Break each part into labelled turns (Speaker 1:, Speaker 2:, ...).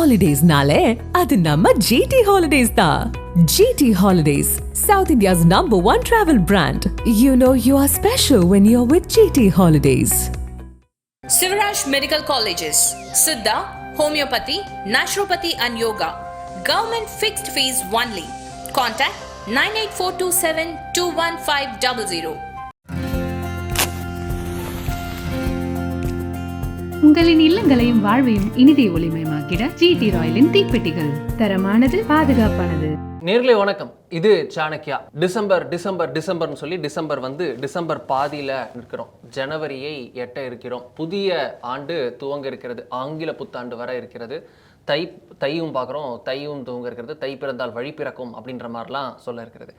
Speaker 1: Holidays-nale, adu namma GT Holidays da. GT Holidays, South India's #1 travel brand. You know you are special when you're with GT Holidays.
Speaker 2: Sivaraj Medical Colleges, Siddha, Homeopathy, Naturopathy and Yoga. Government fixed fees only. Contact 98427 21500.
Speaker 3: உங்களின் இல்லங்களையும் வாழ்வையும் இனிதே ஒளிமயமாக்கிட GT ராயலின் தீப்பெட்டிகள். தரமானது, பாதுகாப்பானது.
Speaker 4: நேர்களே வணக்கம். இது சாணக்கியா. டிசம்பர்னு சொல்லி December பாதியில இருக்கிறோம். ஜனவரியை எட்ட இருக்கிறோம். புதிய ஆண்டு துவங்க இருக்கிறது. ஆங்கில புத்தாண்டு வர இருக்கிறது. தையும் பார்க்குறோம், தையும் துவங்க இருக்கிறது. தை பிறந்தால் வழி பிறக்கும் அப்படின்ற மாதிரிலாம் சொல்ல இருக்கிறது.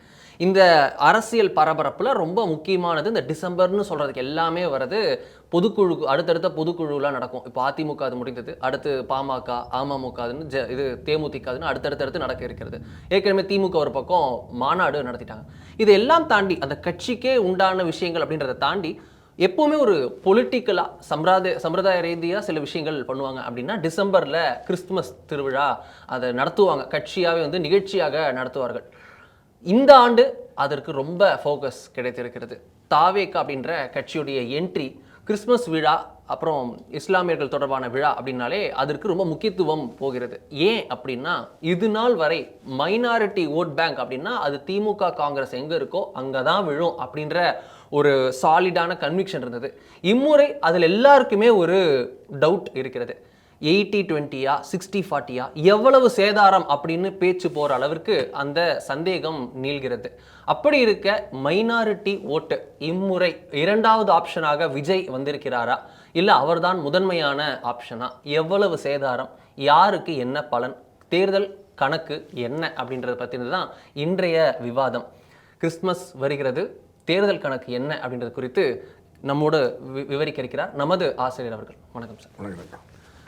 Speaker 4: இந்த அரசியல் பரபரப்பில் ரொம்ப முக்கியமானது இந்த டிசம்பர்னு சொல்கிறதுக்கு எல்லாமே வர்றது பொதுக்குழு. அடுத்தடுத்த பொதுக்குழுலாம் நடக்கும். இப்போ அதிமுக அது முடிந்தது, அடுத்து பாமக, அமமுகன்னு இது தேமுதிகன்னு அடுத்தடுத்து நடக்க இருக்கிறது. ஏற்கனவே திமுக ஒரு பக்கம் மாநாடு நடத்திட்டாங்க. இது எல்லாம் தாண்டி அந்த கட்சிக்கே உண்டான விஷயங்கள் அப்படின்றத தாண்டி எப்போவுமே ஒரு பொலிட்டிக்கலாக சம்பிரதாய ரீதியாக சில விஷயங்கள் பண்ணுவாங்க. அப்படின்னா டிசம்பரில் கிறிஸ்துமஸ் திருவிழா அதை நடத்துவாங்க. கட்சியாகவே நிகழ்ச்சியாக நடத்துவார்கள். இந்த ஆண்டு அதற்கு ரொம்ப ஃபோக்கஸ் கிடைத்திருக்கிறது. தாவேகா அப்படின்ற கட்சியுடைய என்ட்ரி, கிறிஸ்துமஸ் விழா, அப்புறம் இஸ்லாமியர்கள் தொடர்பான விழா அப்படின்னாலே அதற்கு ரொம்ப முக்கியத்துவம் போகிறது. ஏன் அப்படின்னா இது நாள் வரை மைனாரிட்டி ஓட் பேங்க் அப்படின்னா அது திமுக காங்கிரஸ் எங்கே இருக்கோ அங்கே தான் விழும் அப்படின்ற ஒரு சாலிடான கன்விக்ஷன் இருந்தது. இம்முறை அதில் எல்லாருக்குமே ஒரு டவுட் இருக்கிறது. 80-20 60-40 எவ்வளவு சேதாரம் அப்படின்னு பேச்சு போகிற அளவிற்கு அந்த சந்தேகம் நீள்கிறது. அப்படி இருக்க மைனாரிட்டி ஓட்டு இம்முறை இரண்டாவது ஆப்ஷனாக விஜய் வந்திருக்கிறாரா, இல்லை அவர்தான் முதன்மையான ஆப்ஷனா, எவ்வளவு சேதாரம், யாருக்கு என்ன பலன், தேர்தல் கணக்கு என்ன அப்படின்றத பற்றினது தான் இன்றைய விவாதம். கிறிஸ்துமஸ் வருகிறது, தேர்தல் கணக்கு என்ன அப்படின்றது குறித்து நம்மோடு விவரிக்க இருக்கிறார் நமது ஆசிரியர் அவர்கள். வணக்கம் சார்.
Speaker 5: வணக்கம்.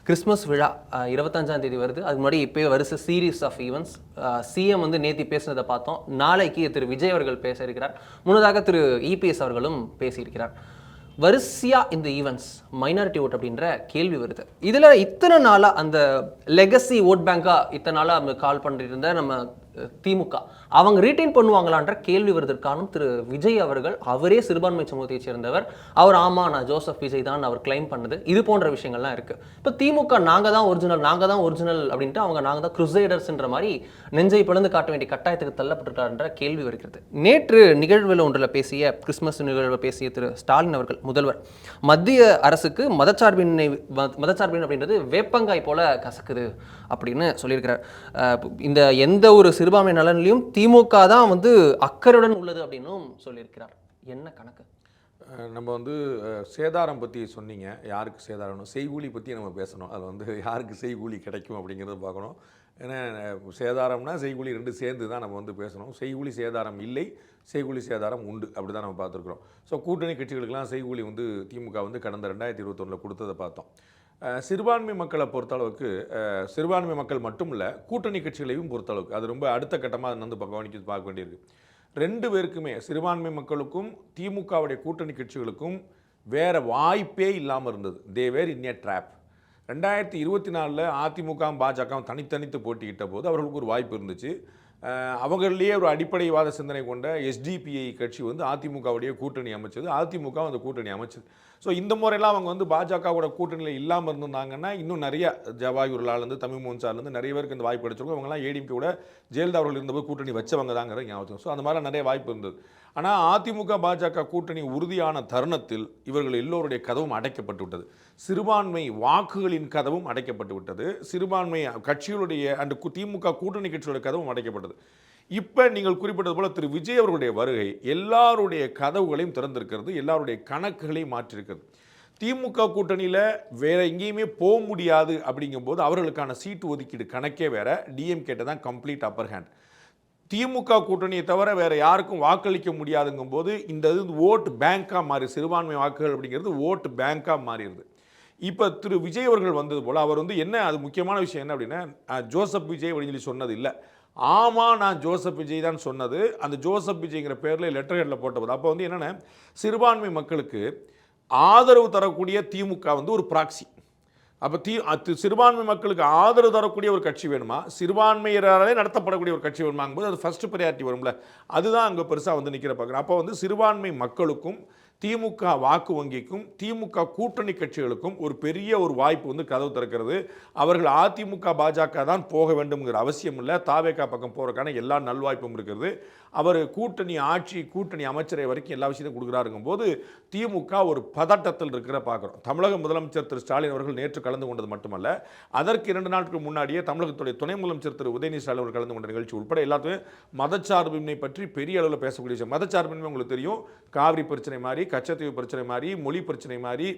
Speaker 4: கிறிஸ்மஸ் விழா 25ஆம் தேதி வருது. அதுக்கு முன்னாடி இப்போ வருஷ சீரீஸ் ஆஃப் ஈவெண்ட்ஸ். சிஎம் நேற்று பேசினதை பார்த்தோம். நாளைக்கு திரு விஜய் அவர்கள் பேச இருக்கிறார். முன்னதாக திரு இபிஎஸ் அவர்களும் பேசியிருக்கிறார். வரிசையாக இந்த ஈவெண்ட்ஸ் மைனாரிட்டி ஓட் அப்படின்ற கேள்வி வருது. இதில் இத்தனை நாளாக அந்த லெகசி ஓட் பேங்காக இத்தனை நாளாக அவங்க கால் பண்ணிட்டு இருந்த நம்ம திமுக அவங்க ரீட்டைன் பண்ணுவாங்களான்ற கேள்வி வருவதற்கான திரு விஜய் அவர்கள், அவரே சிறுபான்மை சமூகத்தை சேர்ந்தவர், அவர் ஆமாம் நான் ஜோசப் விஜய் தான் அவர் கிளைம் பண்ணது, இது போன்ற விஷயங்கள்லாம் இருக்குது. இப்போ திமுக நாங்கள் தான் ஒரிஜினல் அப்படின்ட்டு அவங்க நாங்கள் தான் குருசைடர்ஸ்ன்ற மாதிரி நெஞ்சை பிளந்து காட்ட வேண்டிய கட்டாயத்துக்கு தள்ளப்பட்டுட்டார்ன்ற கேள்வி வருகிறது. நேற்று நிகழ்வில் ஒன்றில் பேசிய கிறிஸ்துமஸ் நிகழ்வில் பேசிய திரு ஸ்டாலின் அவர்கள், முதல்வர், மத்திய அரசுக்கு மதச்சார்பின்மை அப்படின்றது வேப்பங்காய் போல கசக்குது அப்படின்னு சொல்லியிருக்கிறார். இந்த எந்த ஒரு சிறுபான்மை நலன்லையும் திமுக தான் அக்கறையுடன் உள்ளது அப்படின்னும் சொல்லியிருக்கிறார். என்ன கணக்கு?
Speaker 5: நம்ம சேதாரம் பற்றி சொன்னீங்க. யாருக்கு சேதாரம், செய்கூலி பற்றி நம்ம பேசணும். அது யாருக்கு செய்கூலி கிடைக்கும் அப்படிங்கிறத பார்க்கணும். ஏன்னா சேதாரம்னா செய்கூலி ரெண்டு சேர்ந்து தான் நம்ம பேசணும். செய்கூலி சேதாரம் இல்லை, செய்கூலி சேதாரம் உண்டு, அப்படி தான் நம்ம பார்த்துருக்குறோம். ஸோ கூட்டணி கட்சிகளுக்கெல்லாம் செய்கூலி திமுக கடந்த 2021 கொடுத்ததை பார்த்தோம். சிறுபான்மை மக்களை பொறுத்தளவுக்கு, சிறுபான்மை மக்கள் மட்டும் இல்லை, கூட்டணி கட்சிகளையும் பொறுத்தளவுக்கு அது ரொம்ப அடுத்த கட்டமாக அதை கவனித்து பார்க்க வேண்டியிருக்கு. ரெண்டு பேருக்குமே, சிறுபான்மை மக்களுக்கும் திமுகவுடைய கூட்டணி கட்சிகளுக்கும் வேறு வாய்ப்பே இல்லாமல் இருந்தது. தே வேர் இன் ஏ ட்ராப். 2024 அதிமுக பாஜக தனித்தனித்து போட்டிக்கிட்ட போது அவர்களுக்கு ஒரு வாய்ப்பு இருந்துச்சு. அவங்களிலேயே ஒரு அடிப்படைவாத சிந்தனை கொண்ட எஸ்டிபிஐ கட்சி அதிமுகவுடைய கூட்டணி அமைச்சது, அதிமுக அந்த கூட்டணி அமைச்சது. ஸோ இந்த முறையெல்லாம் அவங்க பாஜகவோட கூட்டணியில் இல்லாமல் இருந்திருந்தாங்கன்னா இன்னும் நிறைய ஜவாஹிர்லாலேருந்து தமிழ்மோகன் சார்லேருந்து நிறைய பேருக்கு இந்த வாய்ப்பு கிடைச்சிருக்கும். அவங்களாம் ஏடிஎம்கே கூட ஜெயலலிதா அவர்கள் இருந்தபோது கூட்டணி வச்சவங்க தாங்கிற ஞாபகம். ஸோ அந்த மாதிரி நிறைய வாய்ப்பு இருந்தது. ஆனால் அதிமுக பாஜக கூட்டணி உறுதியான தருணத்தில் இவர்கள் எல்லோருடைய கதவும் அடைக்கப்பட்டு விட்டது. சிறுபான்மை வாக்குகளின் கதவும் அடைக்கப்பட்டு விட்டது. சிறுபான்மை கட்சிகளுடைய அண்ட் திமுக கூட்டணி கட்சிகளுடைய கதவும் அடைக்கப்பட்டது. இப்போ நீங்கள் குறிப்பிட்டது போல திரு விஜய் அவர்களுடைய வருகை எல்லாருடைய கதவுகளையும் திறந்திருக்கிறது, எல்லாருடைய கணக்குகளையும் மாற்றிருக்கிறது. திமுக கூட்டணியில் வேற எங்கேயுமே போக முடியாது அப்படிங்கும்போது அவர்களுக்கான சீட்டு ஒதுக்கீடு கணக்கே வேற. டிஎம்கே தான் கம்ப்ளீட் அப்பர் ஹேண்ட். திமுக கூட்டணியை தவிர வேறு யாருக்கும் வாக்களிக்க முடியாதுங்கும் போது இந்த ஓட் பேங்காக மாறி, சிறுபான்மை வாக்குகள் அப்படிங்கிறது ஓட் பேங்காக மாறிடுது. இப்போ திரு விஜய் அவர்கள் வந்தது போல் அவர் என்ன, அது முக்கியமான விஷயம் என்ன அப்படின்னா, ஜோசப் விஜய் அப்படின்னு சொல்லி சொன்னது இல்லை. ஆமாம் நான் ஜோசப் விஜய் தான் சொன்னது. அந்த ஜோசப் விஜய்ங்கிற பேரில் லெட்டர் ஹெட்டில் போட்டபோது அப்போ என்னென்னா, சிறுபான்மை மக்களுக்கு ஆதரவு தரக்கூடிய திமுக ஒரு ப்ராக்சி. அப்போ சிறுபான்மை மக்களுக்கு ஆதரவு தரக்கூடிய ஒரு கட்சி வேணுமா, சிறுபான்மையராலே நடத்தப்படக்கூடிய ஒரு கட்சி வேணுமாங்கும்போது அது ஃபர்ஸ்ட் ப்ரையாரிட்டி வரும்ல. அதுதான் அங்கே பெருசாக வந்து நிற்கிற பார்க்குறேன். அப்போ வந்து சிறுபான்மை மக்களுக்கும் திமுக வாக்கு வங்கிக்கும் திமுக கூட்டணி கட்சிகளுக்கும் ஒரு பெரிய ஒரு வாய்ப்பு வந்து கதவு திறக்கிறது. அவர்கள் அதிமுக பாஜக தான் போக வேண்டும்ங்கிற அவசியம் இல்லை, தாவேகா பக்கம் போகிறதுக்கான எல்லா நல்வாய்ப்பும் இருக்கிறது. அவர் கூட்டணி ஆட்சி கூட்டணி அமைச்சரை வரைக்கும் எல்லா விஷயத்தையும் கொடுக்குறாருங்கும் போது திமுக ஒரு பதட்டத்தில் இருக்கிற பார்க்குறோம். தமிழக முதலமைச்சர் திரு ஸ்டாலின் அவர்கள் நேற்று கலந்து கொண்டது மட்டுமல்ல, அதற்கு 2 நாட்களுக்கு முன்னாடியே தமிழகத்துடைய துணை முதலமைச்சர் திரு உதயநிதி ஸ்டாலின் அவர்கள் கலந்து கொண்ட நிகழ்ச்சி உட்பட எல்லாத்தையும் மதச்சார்பின்மை பற்றி பெரிய அளவில் பேசக்கூடிய விஷயம். மதச்சார்பின்மை உங்களுக்கு தெரியும், காவிரி பிரச்சனை மாதிரி, கச்சத்தீவு பிரச்சனை மாதிரி, மொழி பிரச்சனை மாதிரி,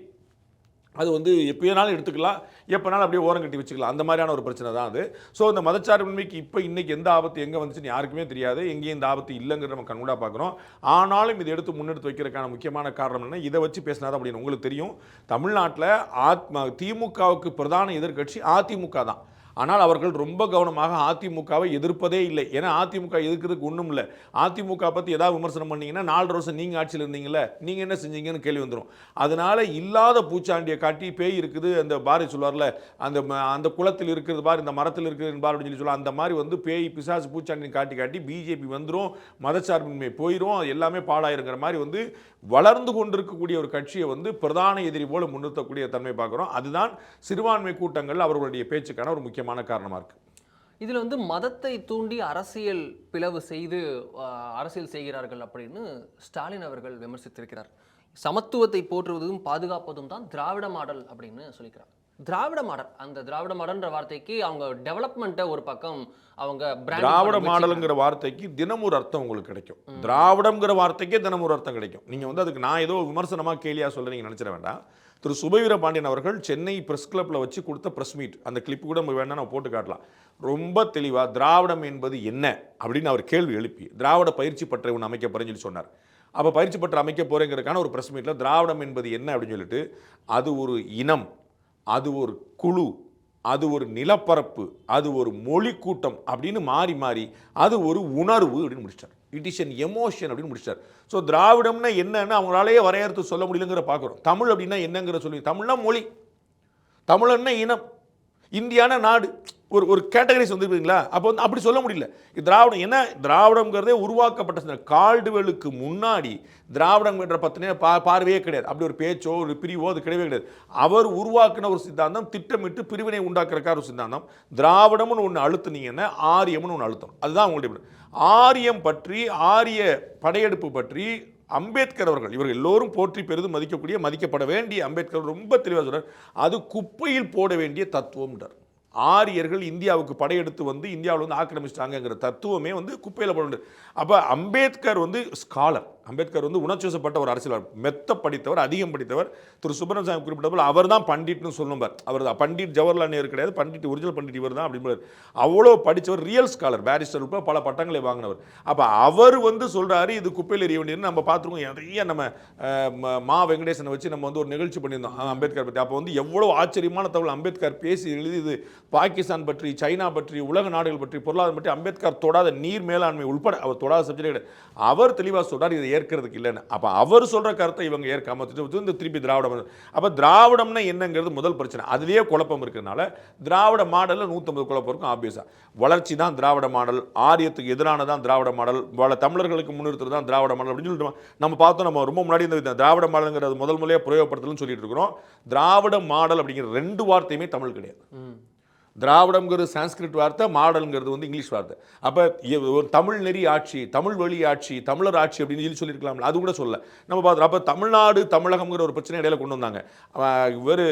Speaker 5: அது வந்து எப்போனாலும் எடுத்துக்கலாம், எப்போனாலும் அப்படியே ஓரம் கட்டி வச்சுக்கலாம், அந்த மாதிரியான ஒரு பிரச்சனை தான் அது. ஸோ இந்த மதச்சார்பின்மைக்கு இப்போ இன்றைக்கி எந்த ஆபத்து எங்கே வந்துச்சுன்னு யாருக்குமே தெரியாது, எங்கேயும் இந்த ஆபத்து இல்லைங்கிற நம்ம கண்கூடாக பார்க்குறோம். ஆனாலும் இதை எடுத்து முன்னெடுத்து வைக்கிறதுக்கான முக்கியமான காரணம் என்ன, இதை வச்சு பேசினாதான் அப்படின்னு உங்களுக்கு தெரியும். தமிழ்நாட்டில் திமுகவுக்கு பிரதான எதிர்க்கட்சி அதிமுக தான். ஆனால் அவர்கள் ரொம்ப கவனமாக அதிமுகவை எதிர்ப்பதே இல்லை. ஏன்னா அதிமுக எதிர்க்கிறதுக்கு ஒன்றும் இல்லை. அதிமுக பற்றி ஏதாவது விமர்சனம் பண்ணிங்கன்னா 4 வருஷம் நீங்கள் ஆட்சியில் இருந்தீங்களே, நீங்கள் என்ன செஞ்சீங்கன்னு கேள்வி வந்துடும். அதனால் இல்லாத பூச்சாண்டியை காட்டி பேய் இருக்குது, அந்த பாரி சொல்வார்ல, அந்த குளத்தில் இருக்கிறது பார், இந்த மரத்தில் இருக்கிறது பார் அப்படின்னு சொல்லி அந்த மாதிரி வந்து பேய் பிசாசு பூச்சாண்டியை காட்டி பிஜேபி வந்துடும், மதச்சார்பின்மை போயிடும், எல்லாமே பாடாயிருங்கிற மாதிரி வந்து வளர்ந்து கொண்டிருக்கக்கூடிய ஒரு கட்சியை வந்து பிரதான எதிரி போல முன்னிறுத்தக்கூடிய தன்மை பார்க்குறோம். அதுதான் சிறுபான்மை கூட்டங்கள் அவர்களுடைய பேச்சுக்கான ஒரு முக்கியமான காரணமாக இருக்குது.
Speaker 4: இதில் வந்து மதத்தை தூண்டி அரசியல் பிளவு செய்து அரசியல் செய்கிறார்கள் அப்படின்னு ஸ்டாலின் அவர்கள் விமர்சித்திருக்கிறார். சமத்துவத்தை போற்றுவதும் பாதுகாப்பதும் தான் திராவிட மாடல் அப்படின்னு சொல்லிக்கிறார். திராவிட மாடல், அந்த திராவிட மாடல்ன்ற வார்த்தைக்கு அவங்க டெவலப்மெண்ட்டை ஒரு பக்கம் அவங்க
Speaker 5: திராவிட மாடலுங்கிற வார்த்தைக்கு தினம் ஒரு அர்த்தம் உங்களுக்கு கிடைக்கும். திராவிடம்ங்கிற வார்த்தைக்கே தினம் ஒரு அர்த்தம் கிடைக்கும். நீங்கள் வந்து அதுக்கு நான் ஏதோ விமர்சனமாக கேலியாக சொல்ல நீங்கள் நினச்சிட வேண்டாம். திரு சுபவீர பாண்டியன் அவர்கள் சென்னை பிரஸ் கிளப்பில் வச்சு கொடுத்த ப்ரெஸ் மீட், அந்த கிளிப் கூட வேணா நான் போட்டு காட்டலாம். ரொம்ப தெளிவாக திராவிடம் என்பது என்ன அப்படின்னு அவர் கேள்வி எழுப்பி திராவிட பயிற்சி பற்றை ஒன்று அமைக்க போறேன்னு சொல்லி சொன்னார். அப்போ பயிற்சி பற்றை அமைக்க போறேங்கிறதுக்கான ஒரு ப்ரெஸ் மீட்டில் திராவிடம் என்பது என்ன அப்படின்னு சொல்லிட்டு, அது ஒரு இனம், அது ஒரு குழு, அது ஒரு நிலப்பரப்பு, அது ஒரு மொழி கூட்டம் அப்படின்னு மாறி அது ஒரு உணர்வு அப்படின்னு முடிச்சிட்டார். இட் இஸ் என் எமோஷன் அப்படின்னு முடிச்சிட்டார். ஸோ திராவிடம்னா என்னன்னு அவங்களாலேயே வரையறுத்து சொல்ல முடியலங்கிற பார்க்குறோம். தமிழ் அப்படின்னா என்னங்கிற சொல்லி, தமிழ்னா மொழி, தமிழன்னா இனம், இந்தியான நாடு, ஒரு கேட்டகரிஸ் வந்துருக்குங்களா. அப்போ வந்து அப்படி சொல்ல முடியல. திராவிடம் என்ன, திராவிடங்கிறதே உருவாக்கப்பட்ட கால்டுவெலுக்கு முன்னாடி திராவிடம் என்ற பத்தினே பார்வையே கிடையாது. அப்படி ஒரு பேச்சோ ஒரு பிரிவோ அது கிடையவே கிடையாது. அவர் உருவாக்கின ஒரு சித்தாந்தம், திட்டமிட்டு பிரிவினை உண்டாக்குறக்கார ஒரு சித்தாந்தம். திராவிடம்னு ஒன்று அழுத்துனீங்கன்னா ஆரியம்னு ஒன்று அழுத்தணும். அதுதான் அவங்களுடைய ஆரியம் பற்றி, ஆரிய படையெடுப்பு பற்றி அம்பேத்கர் அவர்கள், இவர்கள் எல்லோரும் போற்றி பெரிதும் மதிக்கக்கூடிய மதிக்கப்பட வேண்டிய அம்பேத்கர் ரொம்ப தெளிவாக சொல்றார், அது குப்பையில் போட வேண்டிய தத்துவம்ன்றார். ஆரியர்கள் இந்தியாவுக்கு படையெடுத்து வந்து இந்தியாவில் வந்து ஆக்கிரமிச்சிட்டாங்கிற தத்துவமே வந்து குப்பையில் போட. அப்போ அம்பேத்கர் வந்து ஸ்காலர், அம்பேத்கர் வந்து உணர்ச்சிவசப்பட்ட ஒரு அரசியல், மெத்த படித்தவர், அதிகம் படித்தவர். திரு சுப்பிரமணியம் குறிப்பிட்டவர் அவர் தான் பண்டிட்னு சொல்லுவார். அவர் தான் பண்டிட், ஜவஹர்லால் நேரு கிடையாது, பண்டிட், ஒரிஜினல் பண்டிட் இவர் தான் அப்படின்னு. அவ்வளோ படித்தவர், ரியல் ஸ்காலர், பேரிஸ்டர் உட்பட பல பட்டங்களை வாங்கினவர். அப்போ அவர் வந்து சொல்கிறாரு இது குப்பையில் எறிய வேண்டியது. நம்ம பார்த்துருக்கோம், நிறைய நம்ம மா வெங்கடேசனை வச்சு நம்ம வந்து ஒரு நிகழ்ச்சி பண்ணியிருந்தோம் அம்பேத்கர் பற்றி. அப்போ வந்து எவ்வளோ ஆச்சரியமான தகவல் அம்பேத்கர் பேசி எழுதி, இது பாகிஸ்தான் பற்றி, சைனா பற்றி, உலக நாடுகள் பற்றி, பொருளாதாரம் பற்றி அம்பேத்கர் தொடாத நீர் மேலாண்மை உட்பட அவர் தொடாத சப்ஜெக்ட் கிடையாது. அவர் தெளிவாக சொல்றார் இதை ஏற்கிறதுக்கு இல்லைன்னு. அப்போ அவர் சொல்ற கருத்தை இவங்க ஏற்காம இந்த திருப்பி திராவிடம். அப்போ திராவிடம்னா என்னங்கிறது முதல் பிரச்சனை. அதுலேயே குழப்பம் இருக்கிறதுனால திராவிட மாடலில் 150 குழப்பம் இருக்கும். ஆப்வியஸாக வளர்ச்சி தான் திராவிட மாடல், ஆரியத்துக்கு எதிரானதான் திராவிட மாடல், தமிழர்களுக்கு முன்னிறுத்துறது தான் திராவிட மாடல் அப்படின்னு சொல்லிட்டு நம்ம பார்த்தோம். நம்ம ரொம்ப முன்னாடி இந்த திராவிட மாடல்ங்கிறது முதல் முறையாக பிரயோகப்படுத்தலன்னு சொல்லிட்டு இருக்கிறோம். திராவிட மாடல் அப்படிங்கிற 2 வார்த்தையுமே தமிழ் கிடையாது. திராவிடம்ங்கிறது சான்ஸ்கிரிட் வார்த்தை, மாடல்ங்கிறது வந்து இங்கிலீஷ் வார்த்தை. அப்போ ஒரு தமிழ் நெறி ஆட்சி, தமிழ் வழி ஆட்சி, தமிழர் ஆட்சி அப்படின்னு சொல்லியிருக்கலாம்ல, அது கூட சொல்ல நம்ம பார்த்துறோம். அப்போ தமிழ்நாடு தமிழகம்ங்கிற ஒரு பிரச்சனை இடையில கொண்டு வந்தாங்க. இவர்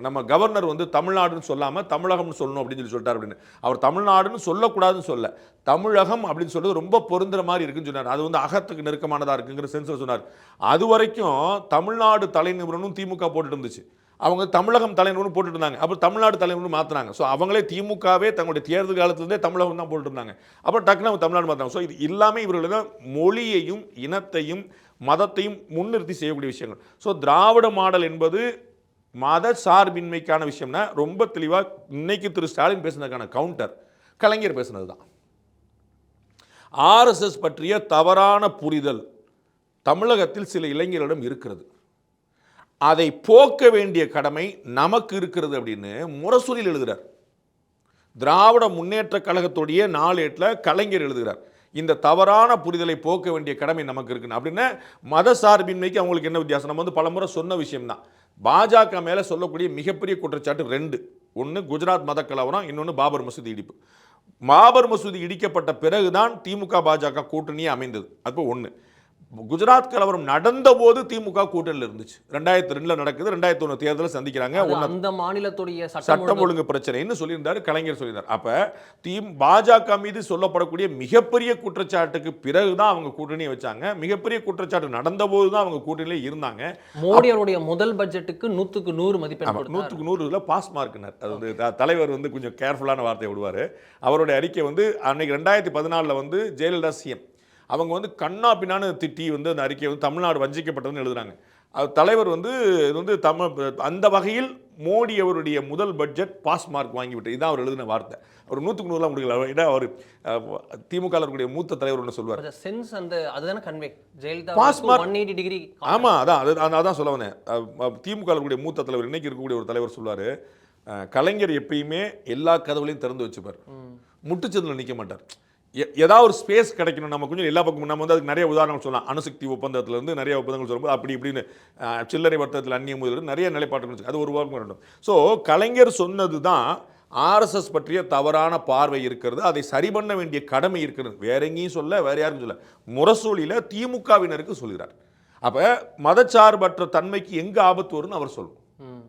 Speaker 5: நம்ம கவர்னர் வந்து தமிழ்நாடுன்னு சொல்லாமல் தமிழகம்னு சொல்லணும் அப்படின்னு சொல்லிட்டார். அப்படின்னு அவர் தமிழ்நாடுன்னு சொல்லக்கூடாதுன்னு சொல்ல, தமிழகம் அப்படின்னு சொல்றது ரொம்ப பொருந்துற மாதிரி இருக்குன்னு சொன்னார். அது வந்து அகத்துக்கு நெருக்கமானதாக இருக்குங்கிற சென்ஸில் சொன்னார். அது வரைக்கும் தமிழ்நாடு தலைநிபுணனும் திமுக போட்டுட்டு இருந்துச்சு, அவங்க தமிழகம் தலைவர்னு போட்டுட்டு இருந்தாங்க. அப்புறம் தமிழ்நாடு தலைவர்னு மாற்றினாங்க. ஸோ அவங்களே திமுகவே தங்களுடைய தேர்தல் காலத்துலேருந்தே தமிழகம் தான் போட்டுட்டு இருந்தாங்க. அப்புறம் டக்குனு அவங்க தமிழ்நாடு மாற்றினாங்க. ஸோ இது எல்லாமே இவர்களுக்கு மொழியையும் இனத்தையும் மதத்தையும் முன்னிறுத்தி செய்யக்கூடிய விஷயங்கள். ஸோ திராவிட மாடல் என்பது மத சார்பின்மைக்கான விஷயம்னா ரொம்ப தெளிவாக இன்னைக்கு திரு ஸ்டாலின் பேசுனதுக்கான கவுண்டர் கலைஞர் பேசுனது தான். ஆர்எஸ்எஸ் பற்றிய தவறான புரிதல் தமிழகத்தில் சில இளைஞர்களிடம் இருக்கிறது. அதை போக்க வேண்டிய கடமை நமக்கு இருக்கிறது அப்படின்னு முரசொலியில் எழுதுகிறார். திராவிட முன்னேற்ற கழகத்துடைய நாளேட்டில் கலைஞர் எழுதுகிறார். இந்த தவறான புரிதலை போக்க வேண்டிய கடமை நமக்கு இருக்குன்னு. அப்படின்னா மத சார்பின்மைக்கு அவங்களுக்கு என்ன வித்தியாசம்? நம்ம வந்து பலமுறை சொன்ன விஷயம்தான். பாஜக மேலே சொல்லக்கூடிய மிகப்பெரிய குற்றச்சாட்டு 2. ஒன்று குஜராத் மத கலவரம், இன்னொன்று பாபர் மசூதி இடிப்பு. பாபர் மசூதி இடிக்கப்பட்ட பிறகுதான் திமுக பாஜக கூட்டணியே அமைந்தது. அப்போ 1. குஜராத் கலவரம் நடந்த போது திமுக கூட்டணியில் இருந்துச்சு. 2002 நடக்குது, 2001 தேர்தலில் சந்திக்கிறாங்க.
Speaker 4: அந்த மாநிலத்துடைய
Speaker 5: சட்டம் ஒழுங்கு பிரச்சனைன்னு சொல்லியிருந்தாரு கலைஞர் சொல்லியிருந்தார். அப்ப பாஜக மீது சொல்லப்படக்கூடிய மிகப்பெரிய குற்றச்சாட்டுக்கு பிறகுதான் அவங்க கூட்டணியை வச்சாங்க. மிகப்பெரிய குற்றச்சாட்டு நடந்த போது தான் அவங்க கூட்டணியிலே இருந்தாங்க.
Speaker 4: மோடி அவருடைய முதல் பட்ஜெட்டுக்கு 100க்கு 100 மதிப்பெண்
Speaker 5: 100க்கு 100 பாஸ் மார்க்னர். அது வந்து தலைவர் வந்து கொஞ்சம் கேர்ஃபுல்லான வார்த்தையை விடுவார். அவருடைய அறிக்கை வந்து அன்னைக்கு 2014 வந்து ஜெயலலிதா சிஎம் அவங்க வந்து கண்ணா பின்னான்னு திட்டி வந்து அந்த அறிக்கையை வந்து தமிழ்நாடு வஞ்சிக்கப்பட்டதுன்னு எழுதுறாங்க. அது தலைவர் வந்து இது வந்து அந்த வகையில் மோடி அவருடைய முதல் பட்ஜெட் பாஸ் மார்க் வாங்கிவிட்டு இதான் அவர் எழுதின வார்த்தை. அவர் 100க்கு 100 முடிக்கல. அவர் திமுக மூத்த தலைவர் ஒன்று சொல்வார்,
Speaker 4: சென்ஸ் அந்த அதுதானே convey Jayalalithaa
Speaker 5: pass mark
Speaker 4: 180 degree.
Speaker 5: ஆமா, அதான் சொல்ல வந்தேன். திமுக மூத்த தலைவர் இன்னைக்கு இருக்கக்கூடிய ஒரு தலைவர் சொல்வார், கலைஞர் எப்பயுமே எல்லா கதவுலையும் திறந்து வச்சுப்பார், முட்டுச்சந்தில் நிற்க மாட்டார். ஏதாவது ஒரு ஸ்பேஸ் கிடைக்கணும் நம்ம கொஞ்சம் எல்லா பக்கமும். நம்ம வந்து அதுக்கு நிறைய உதாரணங்கள் சொல்லலாம். அணுசக்தி ஒப்பந்தத்திலிருந்து நிறைய ஒப்பந்தங்கள் சொல்லும்போது அப்படி இப்படின்னு சில்லறை வர்த்தகத்தில் அந்நிய முதலீடு நிறைய நிலைப்பாடுகள் அது ஒரு வாரம் வேண்டும். ஸோ கலைஞர் சொன்னது தான் ஆர்எஸ்எஸ் பற்றிய தவறான பார்வை இருக்கிறது, அதை சரி பண்ண வேண்டிய கடமை இருக்கிறது. வேற எங்கேயும் சொல்ல, வேற யாருக்கும் சொல்ல, முரசொலியில் திமுகவினருக்கு சொல்கிறார். அப்போ மதச்சார்பற்ற தன்மைக்கு எங்கே ஆபத்து வரும்னு அவர் சொல்லணும்.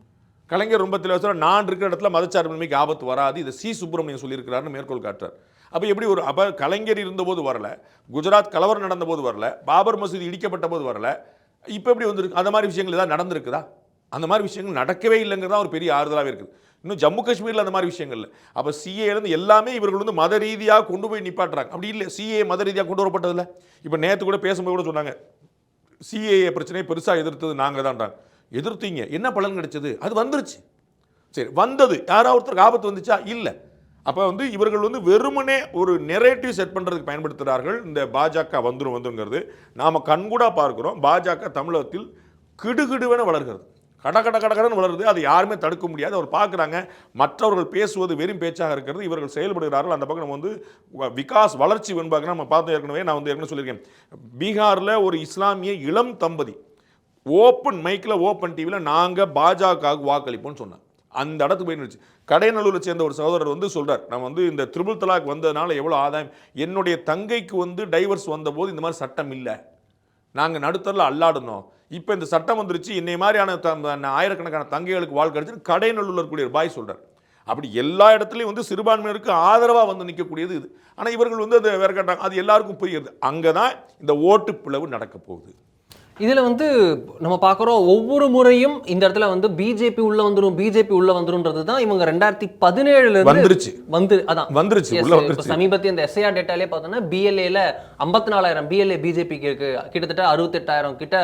Speaker 5: கலைஞர் ரொம்ப தெளிவாக நான் இருக்கிற இடத்துல மதச்சார்பின்மைக்கு ஆபத்து வராது, இதை சி சுப்பிரமணியன் சொல்லியிருக்கிறாருன்னு மேற்கோள் காட்டுறார். அப்போ எப்படி அப்போ கலைஞர் இருந்தபோது வரல, குஜராத் கலவரம் நடந்த போது வரல, பாபர் மசூதி இடிக்கப்பட்ட போது வரல, இப்போ எப்படி வந்துருக்கு? அந்த மாதிரி விஷயங்கள் ஏதாவது நடந்திருக்குதா? அந்த மாதிரி விஷயங்கள் நடக்கவே இல்லைங்கிறதா ஒரு பெரிய ஆறுதலாகவே இருக்குது. இன்னும் ஜம்மு காஷ்மீரில் அந்த மாதிரி விஷயங்கள் இல்லை. அப்போ சிஏலேருந்து எல்லாமே இவர்கள் வந்து மத ரீதியாக கொண்டு போய் நிப்பாட்டுறாங்க. அப்படி இல்லை, சிஏ மத ரீதியாக கொண்டு வரப்பட்டதில்லை. இப்போ நேற்று கூட பேசும்போது கூட சொன்னாங்க, சிஏஏ பிரச்சனையை பெருசாக எதிர்த்தது நாங்கள் தான்றாங்க. எதிர்த்தீங்க, என்ன பலன் கிடைச்சது? அது வந்துருச்சு. சரி, வந்தது யாராவது ஒருத்தருக்கு ஆபத்து வந்துச்சா? இல்லை. அப்போ வந்து இவர்கள் வந்து வெறுமனே ஒரு நெரேட்டிவ் செட் பண்ணுறதுக்கு பயன்படுத்துகிறார்கள். இந்த பாஜக வந்துருங்கிறது நாம் கண்கூடாக பார்க்குறோம். பாஜக தமிழகத்தில் கிடுகிடுவென வளர்கிறது, கடன்னு வளருது. அதை யாருமே தடுக்க முடியாது. அவர் பார்க்குறாங்க, மற்றவர்கள் பேசுவது வெறும் பேச்சாக இருக்கிறது, இவர்கள் செயல்படுகிறார்கள். அந்த பக்கம் நம்ம வந்து விகாஸ் வளர்ச்சி வெண்பாக நம்ம பார்த்தோம். நான் வந்து ஏற்கனவே சொல்லியிருக்கேன், பீகாரில் ஒரு இஸ்லாமிய இளம் தம்பதி ஓப்பன் மைக்கில் ஓப்பன் டிவியில் நாங்கள் பாஜகவுக்கு வாக்களிப்போம்னு சொன்னாங்க. அந்த இடத்துக்கு போயிடுச்சு. கடைநல்லூரை சேர்ந்த ஒரு சகோதரர் வந்து சொல்கிறார், நம்ம வந்து இந்த ட்ரிபிள் தலாக் வந்ததுனால எவ்வளோ ஆதாயம், என்னுடைய தங்கைக்கு வந்து டைவர்ஸ் வந்தபோது இந்த மாதிரி சட்டம் இல்லை, நாங்கள் நடுத்தரில் அல்லாடணும், இப்போ இந்த சட்டம் வந்துருச்சு, என்னை மாதிரியான ஆயிரக்கணக்கான தங்கைகளுக்கு வாழ்க்கை கிடைச்சு கடைநல்லூரில் இருக்கக்கூடிய பாய் சொல்கிறார். அப்படி எல்லா இடத்துலையும் வந்து சிறுபான்மையினருக்கு ஆதரவாக வந்து நிற்கக்கூடியது இது. ஆனால் இவர்கள் வந்து அதை வேற கட்டாங்க. அது எல்லாருக்கும் புரியுது. அங்கே தான் இந்த ஓட்டு பிளவு நடக்க போகுது.
Speaker 4: இதில் வந்து நம்ம பார்க்குறோம், ஒவ்வொரு முறையும் இந்த இடத்துல வந்து பிஜேபி உள்ள வந்துரும்ன்றது தான் இவங்க 2017
Speaker 5: வந்துருச்சு
Speaker 4: சமீபத்திய இந்த எஸ்ஐஆர் டேட்டாலே பார்த்தோம்னா பிஎல்ஏல 54,000 பிஎல்ஏ பிஜேபிக்கு இருக்கு, கிட்டத்தட்ட 68,000 கிட்ட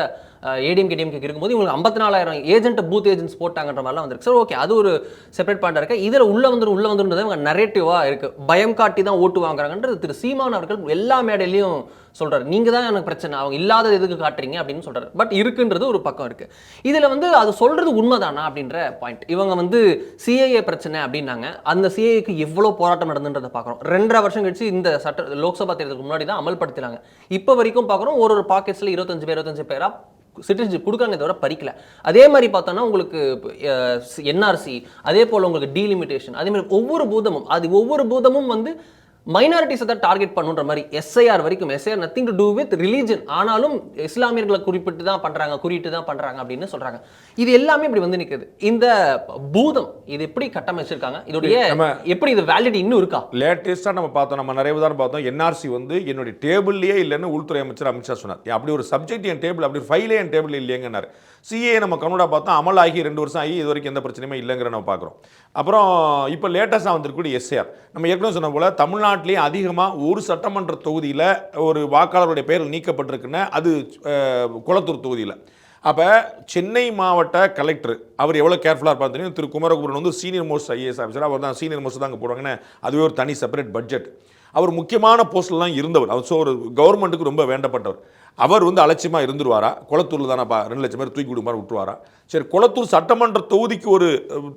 Speaker 4: ஏடிஎம்கே டிஎம்கே இருக்கும்போது இவங்களுக்கு 54,000 ஏஜென்ட் பூத் ஏஜென்ட்ஸ் போட்டாங்கன்ற மாதிரிலாம் வந்துருக்கு. சார், ஓகே, அது ஒரு செப்பரேட் பாயிண்டா இருக்கு. இதில் உள்ள வந்துருன்றது இவங்க நரேட்டிவா இருக்கு, பயம் காட்டி தான் ஓட்டு வாங்குறாங்கன்றது திரு சீமான் அவர்கள் எல்லா மேடையிலையும் சொல்றாரு. நீங்க தான் எனக்கு பிரச்சனை, அவங்க இல்லாத எதுக்கு காட்டுறீங்க அப்படின்னு சொல்றாரு. பட் இருக்குன்றது ஒரு பக்கம் இருக்கு. இதுல வந்து அது சொல்றது உண்மைதானா அப்படின்ற பாயிண்ட். இவங்க வந்து சிஏஏ பிரச்சனை அப்படின்னாங்க, அந்த சிஏஏக்கு எவ்வளவு போராட்டம் நடந்துன்றதை பார்க்குறோம். 2.5 வருஷம் கழிச்சு இந்த சட்ட லோக்சபா தேர்தலுக்கு முன்னாடி தான் அமல்படுத்தினாங்க. இப்போ வரைக்கும் பார்க்குறோம், ஒரு பாக்கெட்ஸ்ல 25 பேரா சிட்டிசன்ஷிப் கொடுக்காங்க, தவிர பறிக்கல. அதே மாதிரி பார்த்தோன்னா உங்களுக்கு என்ஆர்சி, அதே போல் உங்களுக்கு டீலிமிட்டேஷன், அதே மாதிரி ஒவ்வொரு பூதமும் வந்து மைனாரிட்டிஸை தான் டார்கெட் பண்ணுன்ற மாதிரி. எஸ்ஐஆர் வரைக்கும், SIR nothing to do with religion, ஆனாலும் இஸ்லாமியர்களை குறிப்பிட்டு தான் பண்றாங்க அப்படின்னு சொல்றாங்க. இது எல்லாமே இப்படி வந்து நிற்குது. இந்த பூதம் இது எப்படி கட்டமைச்சிருக்காங்க, இதோடைய எப்படி இது வேலிடிட்டி இன்னும் இருக்கா?
Speaker 5: லேட்டஸ்டா நம்ம பார்த்தோம், நம்ம நிறைய உதாரணம் பார்த்தோம். என்ஆர்சி வந்து என்னுடைய டேபிள்லயே இல்லைன்னு உள்துறை அமைச்சர் அமித்ஷா சொன்னார். அப்படி ஒரு சப்ஜெக்ட் என் டேபிள், அப்படி ஒரு ஃபைலே என் டேபிள் இல்லையங்கன்னாரு. சிஏ நம்ம கனடா பார்த்தோம், அமல் ஆகி 2 வருஷம் ஆகி இது வரைக்கும் எந்த பிரச்சனையுமே இல்லைங்கிற நம்ம பார்க்குறோம். அப்புறம் இப்போ லேட்டஸ்டாக வந்திருக்கக்கூடிய எஸ்ஏஆர், நம்ம ஏற்கனவே சொன்ன போல தமிழ்நாட்டிலேயே அதிகமாக ஒரு சட்டமன்ற தொகுதியில் ஒரு வாக்காளருடைய பெயர் நீக்கப்பட்டிருக்குன்னா அது குளத்தூர் தொகுதியில். அப்போ சென்னை மாவட்ட கலெக்டர் அவர் எவ்வளோ கேர்ஃபுல்லாக இருப்பார் தெரியும். திரு குமரகுருன் வந்து சீனியர் மோஸ்ட் ஐஏஎஸ் ஆஃபீஸர், அவர் தான் சீனியர் மோஸ்ட் தான் அங்கே போடுவாங்கன்னு அதுவே ஒரு தனி செப்பரேட் பட்ஜெட். அவர் முக்கியமான போஸ்ட்லாம் இருந்தவர், அவர் ஸோ ஒரு கவர்மெண்ட்டுக்கு ரொம்ப வேண்டப்பட்டவர். அவர் வந்து அலட்சியமாக இருந்துருவாரா, குளத்தூரில் தானேப்பா 2 லட்சம் பேர் தூக்கி விடுமாறு விட்டுருவாரா? சரி, குளத்தூர் சட்டமன்ற தொகுதிக்கு ஒரு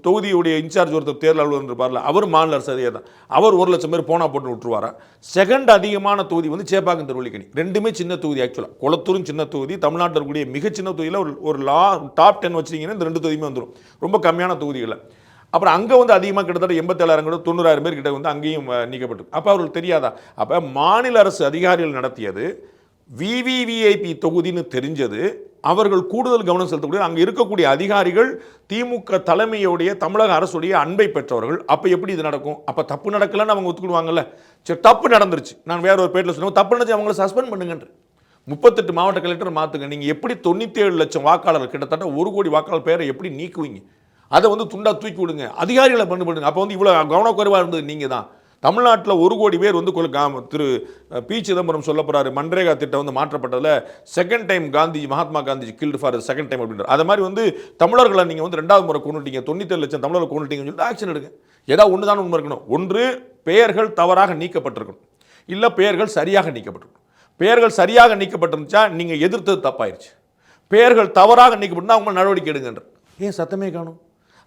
Speaker 5: தொகுதியுடைய இன்சார்ஜ் ஒருத்தர் தேர்தல் அலுவலர் இருப்பார்ல, அவர் மாநில அரசு அதிகாரி தான், அவர் 1 லட்சம் பேர் போனா போட்டு விட்டுருவாரா? செகண்ட் அதிகமான தொகுதி வந்து சேப்பாக்கம் திருவள்ளிக்கணி, ரெண்டுமே சின்ன தொகுதி. ஆக்சுவலாக குளத்தூரும் சின்ன தொகுதி, தமிழ்நாட்டில் இருக்கக்கூடிய மிக சின்ன தொகுதியில் ஒரு டாப் 10 வச்சிங்கன்னா இந்த 2 தொகுதியுமே வந்துடும், ரொம்ப கம்மியான தொகுதிகளில். அப்புறம் அங்கே வந்து அதிகமாக கிட்டத்தட்ட 87,000 கூட 90,000 பேர் கிட்ட வந்து அங்கேயும் நீக்கப்பட்டு. அப்போ அவர்களுக்கு தெரியாதா? அப்போ மாநில அரசு அதிகாரிகள் நடத்தியது விவிவிஐபி தொகுதின்னு தெரிஞ்சது, அவர்கள் கூடுதல் கவனம் செலுத்தக்கூடிய அங்கே இருக்கக்கூடிய அதிகாரிகள் திமுக தலைமையுடைய தமிழக அரசுடைய அன்பை பெற்றவர்கள். அப்போ எப்படி இது நடக்கும்? அப்போ தப்பு நடக்கலன்னு அவங்க ஒத்துக்கிடுவாங்கல்ல. சரி, தப்பு நடந்துருச்சு, நான் வேற ஒரு பேட்டில் சொல்லுவேன், தப்பு நடந்துச்சு, அவங்கள சஸ்பெண்ட் பண்ணுங்கன்ற. 38 மாவட்ட கலெக்டர் மாற்றுங்க. நீங்கள் எப்படி 97 லட்சம் வாக்காளர்கள், கிட்டத்தட்ட 1 கோடி வாக்காளர் பேரை எப்படி நீக்குவீங்க? அதை வந்து துண்டா தூக்கி விடுங்க, அதிகாரிகளை பண்ணுங்க. அப்போ வந்து இவ்வளோ கவனக்குறைவாக இருந்தது நீங்கள் தான். தமிழ்நாட்டில் 1 கோடி பேர் வந்து திரு பி சிதம்பரம் சொல்ல போகிறாரு, மன்ரேகா திட்டம் வந்து மாற்றப்பட்டதில் second time Mahatma Gandhi killed for second time அப்படின்ற. அது மாதிரி வந்து தமிழர்களை நீங்கள் வந்து 2வது முறை கொண்டுட்டீங்க, 97 லட்சம் தமிழர்கள் கொண்டுட்டீங்கன்னு சொல்லிட்டு ஆக்ஷன் எடுங்க. ஏதாவது ஒன்று தான் உண்மை இருக்கணும். ஒன்று, பெயர்கள் தவறாக நீக்கப்பட்டிருக்கணும், இல்லை பெயர்கள் சரியாக நீக்கப்பட்டிருக்கணும். பெயர்கள் சரியாக நீக்கப்பட்டிருந்துச்சா நீங்கள் எதிர்த்தது தப்பாயிருச்சு, பெயர்கள் தவறாக நீக்கப்பட்டிருந்தா அவங்க நடவடிக்கை எடுங்கன்ற. ஏன் சத்தமே காணும்?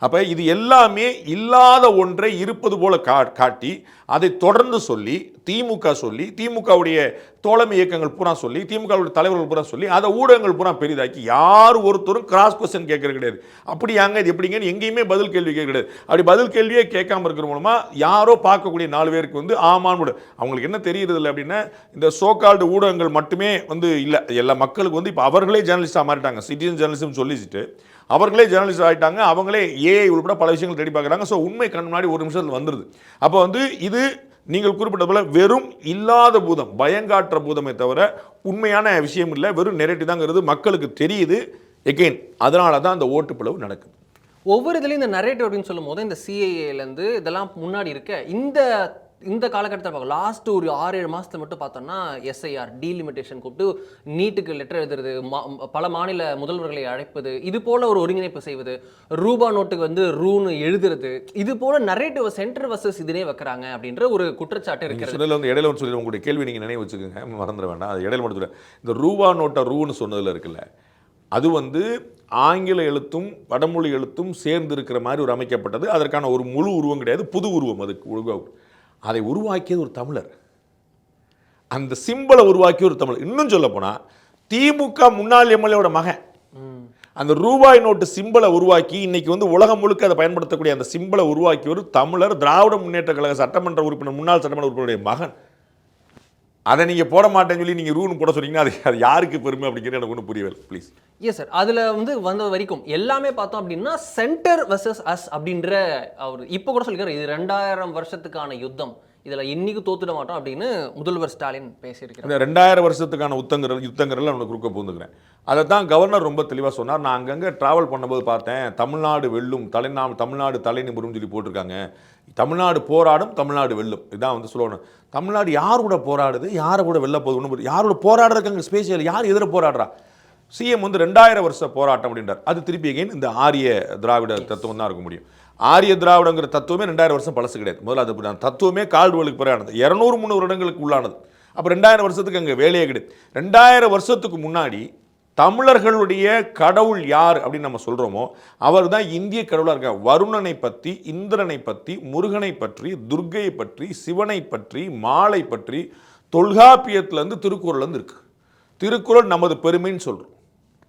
Speaker 5: அப்போ இது எல்லாமே இல்லாத ஒன்றை இருப்பது போல காட்டி அதை தொடர்ந்து சொல்லி திமுகவுடைய தோழமை இயக்கங்கள் பூரா சொல்லி, திமுகவுடைய தலைவர்கள் பூரா சொல்லி, அதை ஊடகங்கள் பூரா பெரிதாக்கி யார் ஒருத்தரும் கிராஸ் கொஸ்டின் கேட்கறது கிடையாது. அப்படியாங்க இது எப்படிங்கன்னு எங்கேயுமே பதில் கேள்வி கேட்க கிடையாது. அப்படி பதில் கேள்வியே கேட்காம இருக்கிற மூலமா யாரோ பார்க்கக்கூடிய 4 பேருக்கு வந்து ஆமான்னு அவங்களுக்கு என்ன தெரியுறது இல்லை அப்படின்னா, இந்த சோகால்டு ஊடகங்கள் மட்டுமே வந்து இல்லை, எல்லா மக்களுக்கு வந்து இப்போ அவர்களே ஜேர்னலிஸ்டாக மாறிட்டாங்க. சிட்டிசன் ஜேர்னலிசம் சொல்லிச்சுட்டு அவர்களே ஜேர்னலிஸ்ட் ஆகிட்டாங்க, அவங்களே ஏஐ உள்பட பல விஷயங்கள் தேடி பார்க்குறாங்க. ஸோ உண்மை கண் முன்னாடி 1 நிமிஷத்தில் வந்துடுது. அப்போ வந்து இது நீங்கள் குறிப்பிட்ட போல வெறும் இல்லாத பூதம், பயங்காற்ற பூதமே தவிர உண்மையான விஷயம் இல்லை, வெறும் நெரேட்டிவ் தாங்கிறது மக்களுக்கு தெரியுது. எகெயின் அதனால தான் அந்த ஓட்டு பிளவு நடக்குது.
Speaker 4: ஒவ்வொரு இதுலேயும் இந்த நரேட்டிவ் அப்படின்னு சொல்லும் போது இந்த சிஏஏலேருந்து இதெல்லாம் முன்னாடி இருக்க இந்த காலகட்டத்தில் பார்க்க லாஸ்ட் ஒரு 6-7 மாதத்தில் மட்டும் பார்த்தோம்னா எஸ்ஐஆர் டீலிமிட்டேஷன் கூப்பிட்டு நீட்டுக்கு லெட்டர் எழுதுறது, பல மாநில முதல்வர்களை அழைப்பது, இது போல ஒரு ஒருங்கிணைப்பு செய்வது, ரூபா நோட்டுக்கு வந்து ரூன்னு எழுதுறது, இது போல நரேட்டிவ் சென்டர் வர்சஸ் இதுனே வைக்கிறாங்க அப்படின்ற ஒரு குற்றச்சாட்டு இருக்கிறது.
Speaker 5: வந்து இடையில சொல்லி உங்களுடைய கேள்வி நீங்கள் நினைவு வச்சுக்கோங்க, மறந்துட வேண்டாம். அது இடையில மட்டும் இந்த ரூபா நோட்டை ரூன்னு சொன்னதில் இருக்குல்ல, அது வந்து ஆங்கில எழுத்தும் வடமொழி எழுத்தும் சேர்ந்து இருக்கிற மாதிரி ஒரு அமைக்கப்பட்டது. அதற்கான ஒரு முழு உருவம் கிடையாது, புது உருவம். அதுக்கு அதை உருவாக்கியது ஒரு தமிழர், அந்த சிம்பலை உருவாக்கிய ஒரு தமிழர். இன்னும் சொல்ல போனால் திமுக முன்னாள் எம்எல்ஏவோட மகன் அந்த ரூபாய் நோட்டு சிம்பலை உருவாக்கி இன்னைக்கு வந்து உலகம் முழுக்க அதை பயன்படுத்தக்கூடிய அந்த சிம்பலை உருவாக்கிய ஒரு தமிழர், திராவிட முன்னேற்ற கழக சட்டமன்ற உறுப்பினர், முன்னாள் சட்டமன்ற உறுப்பினருடைய மகன். அதை நீங்கள் போட மாட்டேன்னு சொல்லி நீங்கள் ரூன்னு போட சொன்னீங்கன்னா அது யாருக்கு பெருமை அப்படிங்கிறது எனக்கு ஒன்றும் புரியவில்லை. ப்ளீஸ்.
Speaker 4: எஸ் சார், அதில் வந்து வந்த வரைக்கும் எல்லாமே பார்த்தோம் அப்படின்னா சென்டர் வர்சஸ் அஸ் அப்படின்ற அவர் இப்போ கூட சொல்லிக்கிறார், இது 2000 வருஷத்துக்கான யுத்தம், இதில் இன்னைக்கு தோத்துட மாட்டோம் அப்படின்னு முதல்வர் ஸ்டாலின் பேசியிருக்கிறார்.
Speaker 5: இந்த 2000 வருஷத்துக்கான யுத்தங்கள்லாம் அவனுக்கு குறுக்க போந்துக்கிறேன். அதை தான் கவர்னர் ரொம்ப தெளிவாக சொன்னார். நான் அங்கங்கே ட்ராவல் பண்ணும்போது பார்த்தேன், தமிழ்நாடு வெல்லும், தமிழ்நாடு தலை நிமிரும் சொல்லி போட்டிருக்காங்க. தமிழ்நாடு போராடும், தமிழ்நாடு வெல்லும், இதான் வந்து சொல்லணும். தமிழ்நாடு யார் கூட போராடுது, யாரை கூட வெல்ல போகுது, யாரோட போராடுறதுக்கு அங்கே ஸ்பேஷியல், யார் எதிர போராடுறா? சிஎம் வந்து 2000 வருஷ போராட்டம் அப்படின்றார். அது திருப்பி எகைன் இந்த ஆரிய திராவிட தத்துவம் தான் இருக்க முடியும். ஆரிய திராவிடங்கிற தத்துவமே 2000 வருஷம் பழசு கிடையாது. முதல்ல அது தத்துவமே கால்டுவலுக்கு பிறகானது, 200-300 வருடங்களுக்கு உள்ளானது. அப்போ 2000 வருஷத்துக்கு அங்கே வேலையே கிடையாது. 2000 வருஷத்துக்கு முன்னாடி தமிழர்களுடைய கடவுள் யார் அப்படின்னு நம்ம சொல்கிறோமோ அவர் தான் இந்திய கடவுளாக இருக்கார். வருணனை பற்றி, இந்திரனை பற்றி, முருகனை பற்றி, துர்க்கையை பற்றி, சிவனை பற்றி, மாலை பற்றி தொல்காப்பியத்திலேருந்து திருக்குறள்லேருந்து இருக்குது. திருக்குறள் நமது பெருமைன்னு சொல்கிறோம்.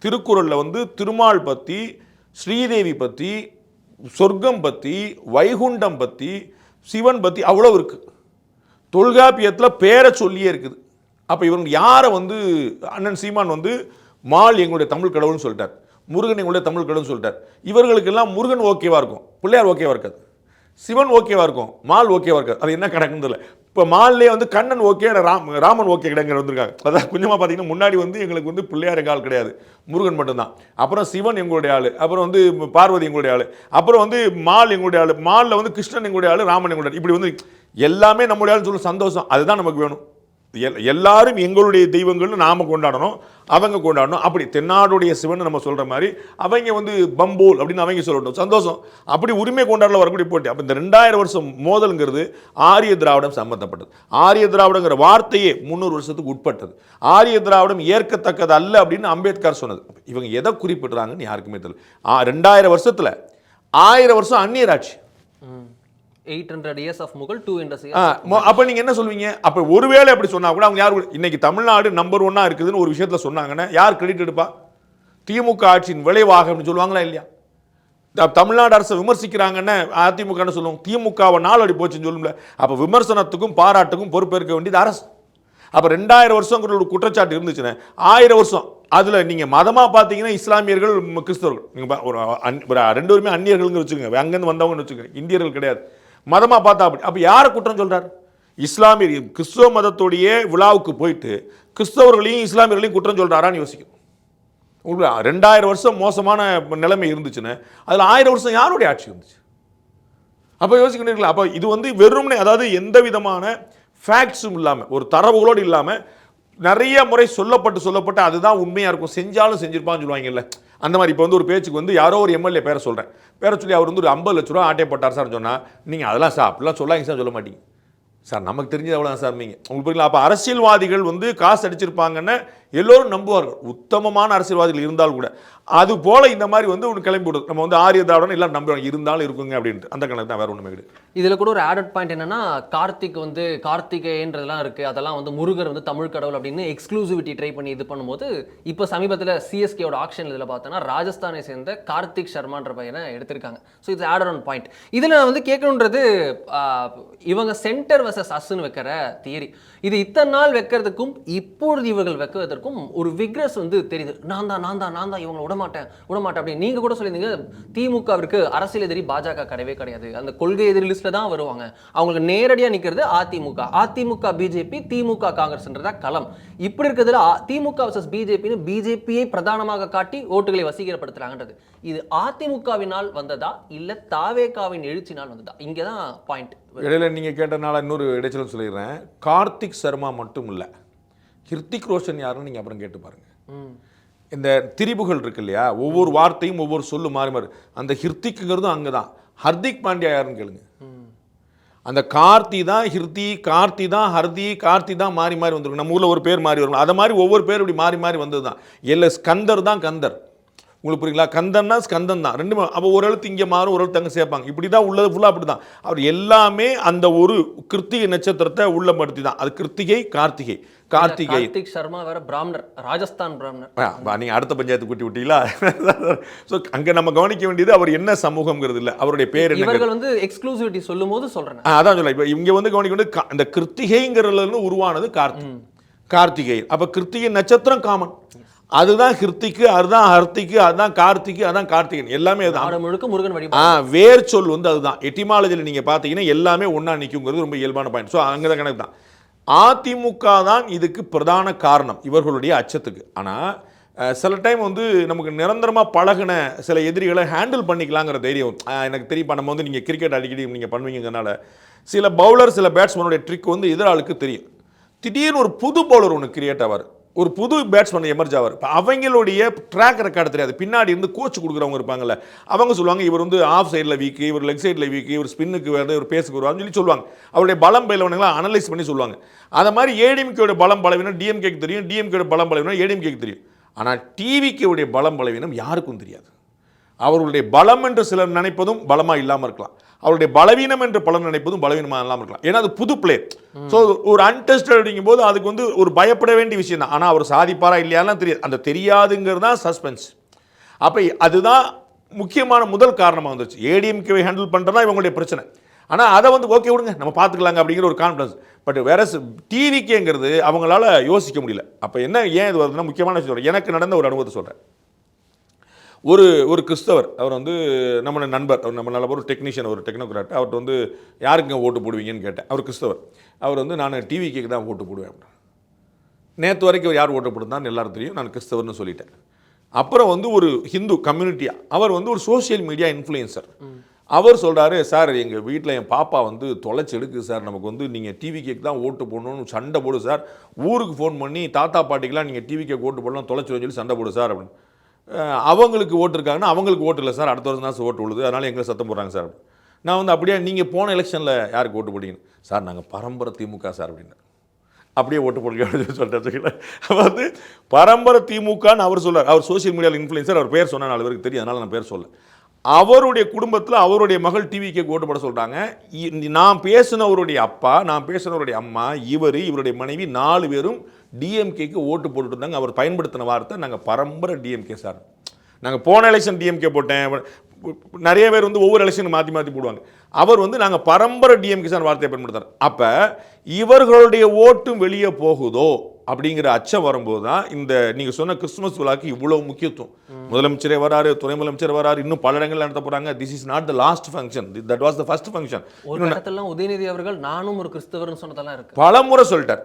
Speaker 5: திருக்குறளில் வந்து திருமால் பற்றி, ஸ்ரீதேவி பற்றி, சொர்க்கம் பற்றி, வைகுண்டம் பற்றி, சிவன் பற்றி அவ்வளோ இருக்குது. தொல்காப்பியத்தில் பேரை சொல்லியே இருக்குது. அப்போ இவங்க யாரை வந்து அண்ணன் சீமான் வந்து மால் எங்களுடைய தமிழ் கடவுள்னு சொல்லிட்டார், முருகன் எங்களுடைய தமிழ் கடவுள்னு சொல்லிட்டார். இவர்களுக்கெல்லாம் முருகன் ஓகேவா இருக்கும், பிள்ளையார் ஓகேவா இருக்காது, சிவன் ஓகேவா இருக்கும், மால் ஓகேவா இருக்காது. அது என்ன கணக்குன்னு தெரியல. இப்போ மால்லே வந்து கண்ணன் ஓகே, ராமன் ஓகே கிடைங்கிற வந்திருக்காங்க. அதான் கொஞ்சமாக பார்த்தீங்கன்னா முன்னாடி வந்து எங்களுக்கு வந்து பிள்ளையார் எங்கள் ஆள் கிடையாது, முருகன் மட்டும்தான். அப்புறம் சிவன் எங்களுடைய ஆள், அப்புறம் வந்து பார்வதி எங்களுடைய ஆள், அப்புறம் வந்து மால் எங்களுடைய ஆள், மாலில் வந்து கிருஷ்ணன் எங்களுடைய ஆள், ராமன் எங்களுடைய ஆள். இப்படி வந்து எல்லாமே நம்முடைய ஆள்னு சொல்லி சந்தோஷம், அதுதான் நமக்கு வேணும். எல்லாரும் எங்களுடைய தெய்வங்கள்னு நாம் கொண்டாடணும், அவங்க கொண்டாடணும். அப்படி தென்னாடுடைய சிவன் நம்ம சொல்கிற மாதிரி அவங்க வந்து பம்போல் அப்படின்னு அவங்க சொல்லட்டும், சந்தோஷம். அப்படி உரிமை கொண்டாடல வரக்கூடிய போட்டி. அப்போ இந்த 2000 வருஷம் மோதல்ங்கிறது ஆரிய திராவிடம் சம்பந்தப்பட்டது. ஆரிய திராவிடங்கிற வார்த்தையே 300 வருஷத்துக்கு உட்பட்டது. ஆரிய திராவிடம் ஏற்கத்தக்கது அல்ல அப்படின்னு அம்பேத்கர் சொன்னது. இவங்க எதை குறிப்பிடுறாங்கன்னு யாருக்குமே தெரியல. 2000 வருஷத்தில் 1000 வருஷம் அந்நியராட்சி,
Speaker 4: 800 years of Mughal, 200 years.
Speaker 5: அப்போ நீங்கள் என்ன சொல்வீங்க? அப்போ ஒருவேளை அப்படி சொன்னால் கூட அவங்க யார் இன்னைக்கு தமிழ்நாடு நம்பர் 1 இருக்குதுன்னு ஒரு விஷயத்தில் சொன்னாங்கன்னா யார் கிரெடிட் எடுப்பா? திமுக ஆட்சியின் விளைவாக அப்படின்னு சொல்லுவாங்களா இல்லையா? தமிழ்நாடு அரசை விமர்சிக்கிறாங்கன்னு அதிமுகன்னு சொல்லுவோம், திமுகவை நாளடி போச்சுன்னு சொல்லும்ல. அப்போ விமர்சனத்துக்கும் பாராட்டுக்கும் பொறுப்பேற்க வேண்டியது அரசு. அப்போ 2000 வருஷங்கிற ஒரு குற்றச்சாட்டு இருந்துச்சுன்னா 1000 வருஷம் அதில் நீங்கள் மதமாக பார்த்தீங்கன்னா இஸ்லாமியர்கள், கிறிஸ்தவர்கள், நீங்கள் ஒரு ரெண்டு பேருமே அந்நியர்கள்னு வச்சுக்கோங்க, அங்கேருந்து வந்தவங்கன்னு வச்சுக்கோங்க, இந்தியர்கள் கிடையாது. மதமாக பார்த்தா அப்படி. அப்போ யாரை குற்றம் சொல்கிறார்? இஸ்லாமியர் கிறிஸ்தவ மதத்துடைய விழாவுக்கு போயிட்டு கிறிஸ்தவர்களையும் இஸ்லாமியர்களையும் குற்றம் சொல்கிறாரான்னு யோசிக்கணும். உங்களுக்கு 2000 வருஷம் மோசமான நிலைமை இருந்துச்சுன்னு அதில் 1000 வருஷம் யாருடைய ஆட்சி இருந்துச்சு? அப்போ யோசிக்கணும். அப்போ இது வந்து வெறும்னே, அதாவது எந்த விதமான ஃபேக்ட்ஸும் இல்லாமல், ஒரு தரவுகளோடு இல்லாமல் நிறைய முறை சொல்லப்பட்டு அதுதான் உண்மையாக இருக்கும், செஞ்சாலும் செஞ்சிருப்பான்னு சொல்லுவாங்கல்ல, அந்த மாதிரி. இப்போ வந்து ஒரு பேச்சுக்கு வந்து யாரோ ஒரு எம்எல்ஏ பேரை சொல்கிறேன், பேரை சொல்லி அவர் வந்து ஒரு 50 லட்ச ரூபா ஆட்டை போட்டார் சார்னு சொன்னால் நீங்கள் அதெல்லாம் சார் அப்படிலாம் சொல்லாங்க சார் சொல்ல மாட்டீங்க. சார் நமக்கு தெரிஞ்சது அவ்வளோதான் சார் நீங்கள் உங்களுக்கு புரியல. அப்போ அரசியல்வாதிகள் வந்து காசு அடிச்சிருப்பாங்கன்னு எல்லோரும் நம்புவார்கள், உத்தமமான அரசியல்வாதிகள் இருந்தாலும் கூட. அது போல் இந்த மாதிரி வந்து ஒன்று கிளம்பி விடுது. நம்ம வந்து ஆரிய திராவிடம் எல்லாம் நம்புவாங்க, இருந்தாலும் இருக்குங்க அப்படின்ட்டு. அந்த கணக்கு தான், வேற ஒன்றுமே கிடையாது.
Speaker 4: இதில் கூட ஒரு ஆடட் பாயிண்ட் என்னன்னா, கார்த்திக் வந்து கார்த்திகேயன்றதெல்லாம் இருக்குது, அதெல்லாம் வந்து முருகர் வந்து தமிழ் கடவுள் அப்படின்னு எக்ஸ்க்ளூசிவிட்டி ட்ரை பண்ணி இது பண்ணும்போது, இப்போ சமீபத்தில் சிஎஸ்கேயோட ஆக்ஷன் இதில் பார்த்தோன்னா ராஜஸ்தானை சேர்ந்த கார்த்திக் சர்மான்ற பையனை எடுத்திருக்காங்க. So it's added on point. இதில் வந்து கேட்கணுன்றது, இவங்க சென்டர் வர்சஸ் அஸ்ன்னு வைக்கிற தியரி, இது இத்தனை நாள் வைக்கிறதுக்கும் இப்பொழுது இவர்கள் வைக்கிறதுக்கும் ஒரு விக்ரஸ் வந்து தெரியுது. நான் தான் இவங்களை விடமாட்டேன் அப்படின்னு நீங்கள் கூட சொல்லியிருந்தீங்க. திமுகவிற்கு அரசியல் எதிரி பாஜக கிடையவே கிடையாது, அந்த கொள்கை எதிரி லிஸ்ட்டில் தான் வருவாங்க. அவங்களுக்கு நேரடியாக நிற்கிறது அதிமுக பிஜேபி, திமுக காங்கிரஸ்ன்றதா களம். இப்படி இருக்கிறதுல திமுக வர்சஸ் பிஜேபின்னு பிஜேபியை பிரதானமாக காட்டி ஓட்டுகளை வசீகரப்படுத்துறாங்கன்றது, இது அதிமுகவினால் வந்ததா இல்லை தாவேகாவின் எழுச்சினால் வந்ததா? இங்கே தான் பாயிண்ட்.
Speaker 5: இடையில நீங்கள் கேட்டனால இன்னொரு இடைச்சலும் சொல்லிடுறேன். கார்த்திக் சர்மா மட்டும் இல்லை, ஹிருத்திக் ரோஷன் யாருன்னு நீங்கள் அப்புறம் கேட்டு பாருங்க. இந்த திரிபுகள் இருக்கு இல்லையா, ஒவ்வொரு வார்த்தையும் ஒவ்வொரு சொல்லு மாறி மாறி. அந்த ஹிருத்திக்குங்கிறதும் அங்கே தான். ஹர்திக் பாண்டியா யாருன்னு கேளுங்க. அந்த கார்த்தி தான் ஹிருதி, கார்த்தி தான் ஹர்தி, கார்த்தி தான் மாறி மாறி வந்துருக்கும். நம்ம ஊரில் ஒரு பேர் மாறி வரும், அதை மாதிரி ஒவ்வொரு பேர் இப்படி மாறி மாறி வந்தது தான். இல்லை ஸ்கந்தர் தான் கந்தர், உங்களுக்கு புரியுங்களா? கந்தன்னா ஸ்கந்தன் தான், ரெண்டுமே. அப்போ ஒரு எழுத்து இங்கே மாறும், ஒரு எழுத்து அங்கே சேர்ப்பாங்க, இப்படி தான் உள்ளது ஃபுல்லாக அப்படி தான். அவர் எல்லாமே அந்த ஒரு கிருத்திகை நட்சத்திரத்தை உள்ளப்படுத்தி தான். அது கிருத்திகை, கார்த்திகை.
Speaker 4: கார்த்திக் சர்மா வேற பிராமணர், ராஜஸ்தான் பிராமணர்.
Speaker 5: நீங்கள் அடுத்த பஞ்சாயத்து கூட்டி விட்டீங்களா? ஸோ அங்கே நம்ம கவனிக்க வேண்டியது அவர் என்ன சமூகம்ங்கிறது இல்லை, அவருடைய பேர் என்ன.
Speaker 4: இவர்கள் வந்து எக்ஸ்க்ளூசிவிட்டி சொல்லும் போது சொல்கிறேன்,
Speaker 5: அதான் சொல்ல. இப்போ இங்கே வந்து கவனிக்க வேண்டியது அந்த கிருத்திகைங்கிறதுல உருவானது கார்த்திகை. அப்போ கிருத்திகை நட்சத்திரம் காமன், அதுதான் ஹிருத்திக்கு, அதுதான் ஹர்த்திக்கு, அதுதான் கார்த்திக்கு, அதுதான் கார்த்திகன், எல்லாமே அதுதான்.
Speaker 4: முழுக்க முருகன் வழிபாடு.
Speaker 5: வேர் சொல் வந்து அதுதான். எட்டிமாலஜியில் நீங்கள் பார்த்தீங்கன்னா எல்லாமே ஒன்றா நிற்குங்கிறது ரொம்ப இயல்பான பாயிண்ட். ஸோ அங்கே தான் கணக்கு தான். அதிமுக தான் இதுக்கு பிரதான காரணம், இவர்களுடைய அச்சத்துக்கு. ஆனால் சில டைம் வந்து நமக்கு நிரந்தரமாக பழகின சில எதிரிகளை ஹேண்டில் பண்ணிக்கலாங்கிற தைரியம் எனக்கு தெரியும். நம்ம வந்து நீங்கள் கிரிக்கெட் அடிக்கடி நீங்கள் பண்ணுவீங்கனால சில பவுலர், சில பேட்ஸ்மேனுடைய ட்ரிக் வந்து எதிராளுக்கு தெரியும். திடீர்னு ஒரு புது பவுலர் ஒன்று கிரியேட் ஆவார், ஒரு புது பேட்ஸ்மேன் எமர்ஜ் ஆவார். இப்போ அவங்களுடைய ட்ராக் ரெக்கார்டு தெரியாது, பின்னாடி இருந்து கோச் கொடுக்குறவங்க இருப்பாங்கல்ல, அவங்க சொல்லுவாங்க இவர் வந்து ஆஃப் சைடில் வீக்கு, இவர் லெக் சைடில் வீக்கு, இவர் ஸ்பின்னுக்கு வேறு, இவர் பேஸுக்கு வருவான்னு சொல்லி சொல்லுவாங்க. அவருடைய பலம் பலவீனங்களாம் அனலைஸ் பண்ணி சொல்லுவாங்க. அதை மாதிரி ஏடிஎம்கேயோட பலம் பலவீனம் டிஎம்கேக்கு தெரியும், டிஎம்கேயோட பலம் பலவீனம் ஏடிஎம்கேக்கு தெரியும். ஆனால் டிவிகேவுடைய பலம் பலவீனம் யாருக்கும் தெரியாது. அவர்களுடைய பலம் என்று சிலர் நினைப்பதும் பலமாக இல்லாமல் இருக்கலாம், அவருடைய பலவீனம் என்று பலன் நினைப்பதும் பலவீனமாக இல்லாமல் இருக்கலாம். ஏன்னா அது புது பிளே. ஸோ ஒரு அன்டெஸ்டட் அப்படிங்கும் போது அதுக்கு வந்து ஒரு பயப்பட வேண்டிய விஷயம் தான். ஆனால் அவர் சாதிப்பாரா இல்லையாலாம் தெரியாது, அந்த தெரியாதுங்கிறது தான் சஸ்பென்ஸ். அப்போ அதுதான் முக்கியமான முதல் காரணமாக வந்துச்சு. ஏடிஎம்கேவை ஹேண்டில் பண்ணுறதா இவங்களுடைய பிரச்சனை. ஆனால் அதை வந்து ஓகே விடுங்க நம்ம பார்த்துக்கலாங்க அப்படிங்கிற ஒரு கான்ஃபிடன்ஸ். பட் வேற டிவிக்கேங்கிறது அவங்களால யோசிக்க முடியல. அப்போ என்ன ஏன் இது வருதுன்னா முக்கியமான விஷயம் சொல்கிறேன். எனக்கு நடந்த ஒரு அனுபவத்தை சொல்கிறேன். ஒரு கிறிஸ்தவர், அவர் வந்து நம்ம நண்பர், அவர் நம்ம நல்ல ஒரு டெக்னீஷியன், ஒரு டெக்னோக்ராட். அவர்கிட்ட வந்து யாருக்குங்க ஓட்டு போடுவீங்கன்னு கேட்டேன். அவர் கிறிஸ்தவர். அவர் வந்து நான் டிவிக்கு தான் ஓட்டு போடுவேன். நேற்று வரைக்கும் அவர் யார் ஓட்டு போடுதான் எல்லாரும் தெரியும், நான் கிறிஸ்தவர்னு சொல்லிட்டேன். அப்புறம் வந்து ஒரு ஹிந்து கம்யூனிட்டியாக அவர் வந்து ஒரு சோஷியல் மீடியா இன்ஃப்ளூயன்சர். அவர் சொல்கிறாரு, சார் எங்கள் வீட்டில் என் பாப்பா வந்து தொலைச்சி எடுக்குது சார், நமக்கு வந்து நீங்கள் டிவி கேக் தான் ஓட்டு போடணும்னு சண்டை போடு சார், ஊருக்கு ஃபோன் பண்ணி தாத்தா பாட்டிக்கெலாம் நீங்கள் டிவி கேக் ஓட்டு போடலாம் தொலைச்சி சொல்லி சண்டை போடு சார் அப்படின்னு. அவங்களுக்கு ஓட்டு இருக்காங்கன்னா அவங்களுக்கு ஓட்டு இல்லை சார், அடுத்த வருஷம் தான் ஓட்டு விழுது, அதனால் எங்களை சத்தம் போடுறாங்க சார். நான் வந்து அப்படியே நீங்கள் போன எலெக்ஷனில் யாருக்கு ஓட்டு போட்டீங்க சார், நாங்கள் பரம்பரை திமுக சார் அப்படின்னு. அப்படியே ஓட்டு போடுங்க அப்படின்னு சொல்லிட்டு வந்து பரம்பரை திமுகன்னு அவர் சொல்கிறார். அவர் சோசியல் மீடியாவில் இன்ஃப்ளூயன்சர், அவர் பேர் சொன்னால் 4 பேருக்கு தெரியும், அதனால் நான் பேர் சொல்ல. அவருடைய குடும்பத்தில் அவருடைய மகள் டிவிக்கு ஓட்டு போட சொல்கிறாங்க. நான் பேசினவருடைய அப்பா, நான் பேசினவருடைய அம்மா, இவருடைய மனைவி 4 பேரும் டிஎம்கேக்கு ஓட்டு போட்டுட்டு இருந்தாங்க. அவர் பயன்படுத்தின வார்த்தை, நாங்கள் பரம்பரை டிஎம்கே சார். நாங்கள் போன எலெக்ஷன் டிஎம்கே போட்டேன். நிறைய பேர் வந்து ஒவ்வொரு எலெக்ஷனும் மாற்றி மாற்றி போடுவாங்க. அவர் வந்து நாங்கள் பரம்பரை டிஎம்கே சார் வார்த்தையை பயன்படுத்துறார். அப்போ இவர்களுடைய ஓட்டும் வெளியே போகுதோ அப்படிங்கிற அச்சம் வரும்போது தான் இந்த நீங்கள் சொன்ன கிறிஸ்துமஸ் விழாக்கு இவ்வளோ முக்கியத்துவம். முதலமைச்சரே வராரு, துணை முதலமைச்சர் வராரு, இன்னும் பல இடங்கள் நடத்த போகிறாங்க. This is not the last function, that was the first function.
Speaker 4: ஒரு இடத்துல உதயநிதி அவர்கள் நானும் ஒரு கிறிஸ்தவர்னு சொன்னதெல்லாம் இருக்கு.
Speaker 5: பலமுறை சொல்லிட்டார்.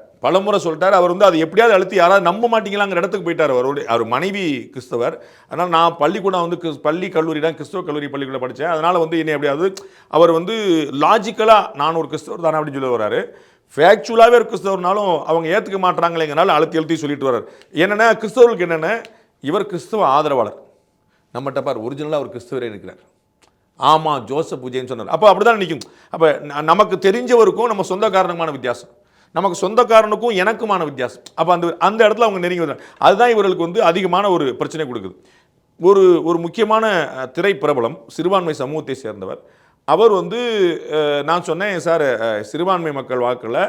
Speaker 5: அவர் வந்து அதை எப்படியாவது அழுத்தி யாராவது நம்ப மாட்டீங்களாங்கிற இடத்துக்கு போயிட்டார். அவர் மனைவி கிறிஸ்தவர், அதனால் நான் பள்ளிக்கூடம் வந்து பள்ளி கல்லூரி தான் கிறிஸ்தவ கல்லூரி பள்ளிக்கூடம் படித்தேன், அதனால் வந்து என்னை எப்படியாவது அவர் வந்து லாஜிக்கலாக நான் ஒரு கிறிஸ்தவர் தானே அப்படின்னு சொல்லி வர்றாரு. ஃபேக்சுவலாகவே ஒரு கிறிஸ்தவர்னாலும் அவங்க ஏற்றுக்க மாட்டாங்களேங்கனால அழுத்தி சொல்லிட்டு வர்றார். என்னென்னா கிறிஸ்தவர்களுக்கு என்னென்ன, இவர் கிறிஸ்தவ ஆதரவாளர், நம்மகிட்ட பார் ஒரிஜினலாக அவர் கிறிஸ்தவரே இருக்கிறார். ஆமாம் ஜோசப் விஜயன்னு சொன்னார். அப்போ அப்படி தான் நிற்கும். அப்போ நமக்கு தெரிஞ்சவருக்கும் நம்ம சொந்தக்காரனுக்குமான வித்தியாசம், நமக்கு சொந்தக்காரனுக்கும் எனக்குமான வித்தியாசம். அப்போ அந்த இடத்துல அவங்க நெருங்கி வர்றாங்க. அதுதான் இவர்களுக்கு வந்து அதிகமான ஒரு பிரச்சனை கொடுக்குது. ஒரு முக்கியமான திரைப்பிரபலம் சிறுபான்மை சமூகத்தை சேர்ந்தவர். அவர் வந்து நான் சொன்னேன் சார், சிறுபான்மை மக்கள் வாக்கில்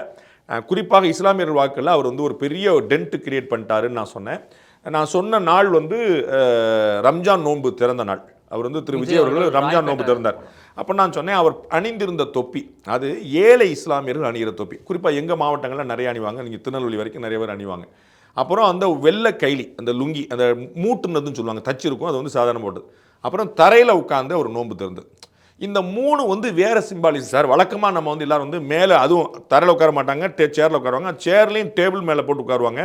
Speaker 5: குறிப்பாக இஸ்லாமியர்கள் வாக்கில் அவர் வந்து ஒரு பெரிய டென்ட் கிரியேட் பண்ணிட்டாருன்னு நான் சொன்னேன். நான் சொன்ன நாள் வந்து ரம்ஜான் நோன்பு திறந்த நாள். அவர் வந்து திரு விஜய் அவர்கள் ரம்ஜான் நோன்பு திறந்தார். அப்போ நான் சொன்னேன், அவர் அணிந்திருந்த தொப்பி அது ஏழை இஸ்லாமியர்கள் அணிகிற தொப்பி. குறிப்பாக எங்கள் மாவட்டங்களில் நிறைய அணிவாங்க, நீங்கள் திருநெல்வேலி வரைக்கும் நிறைய பேர் அணிவாங்க. அப்புறம் அந்த வெள்ளை கைலி, அந்த லுங்கி, அந்த மூட்டுனதுன்னு சொல்லுவாங்க, தச்சிருக்கும், அது வந்து சாதாரண போட்டது. அப்புறம் தரையில் உட்காந்து அவர் நோன்பு திறந்தது. இந்த 3 வந்து வேறு சிம்பாலிசம் சார். வழக்கமாக நம்ம வந்து எல்லோரும் வந்து மேலே, அதுவும் தரையில் உட்கார மாட்டாங்க, சேரில் உட்காருவாங்க, சேர்லேயும் டேபிள் மேலே போட்டு உட்காருவாங்க.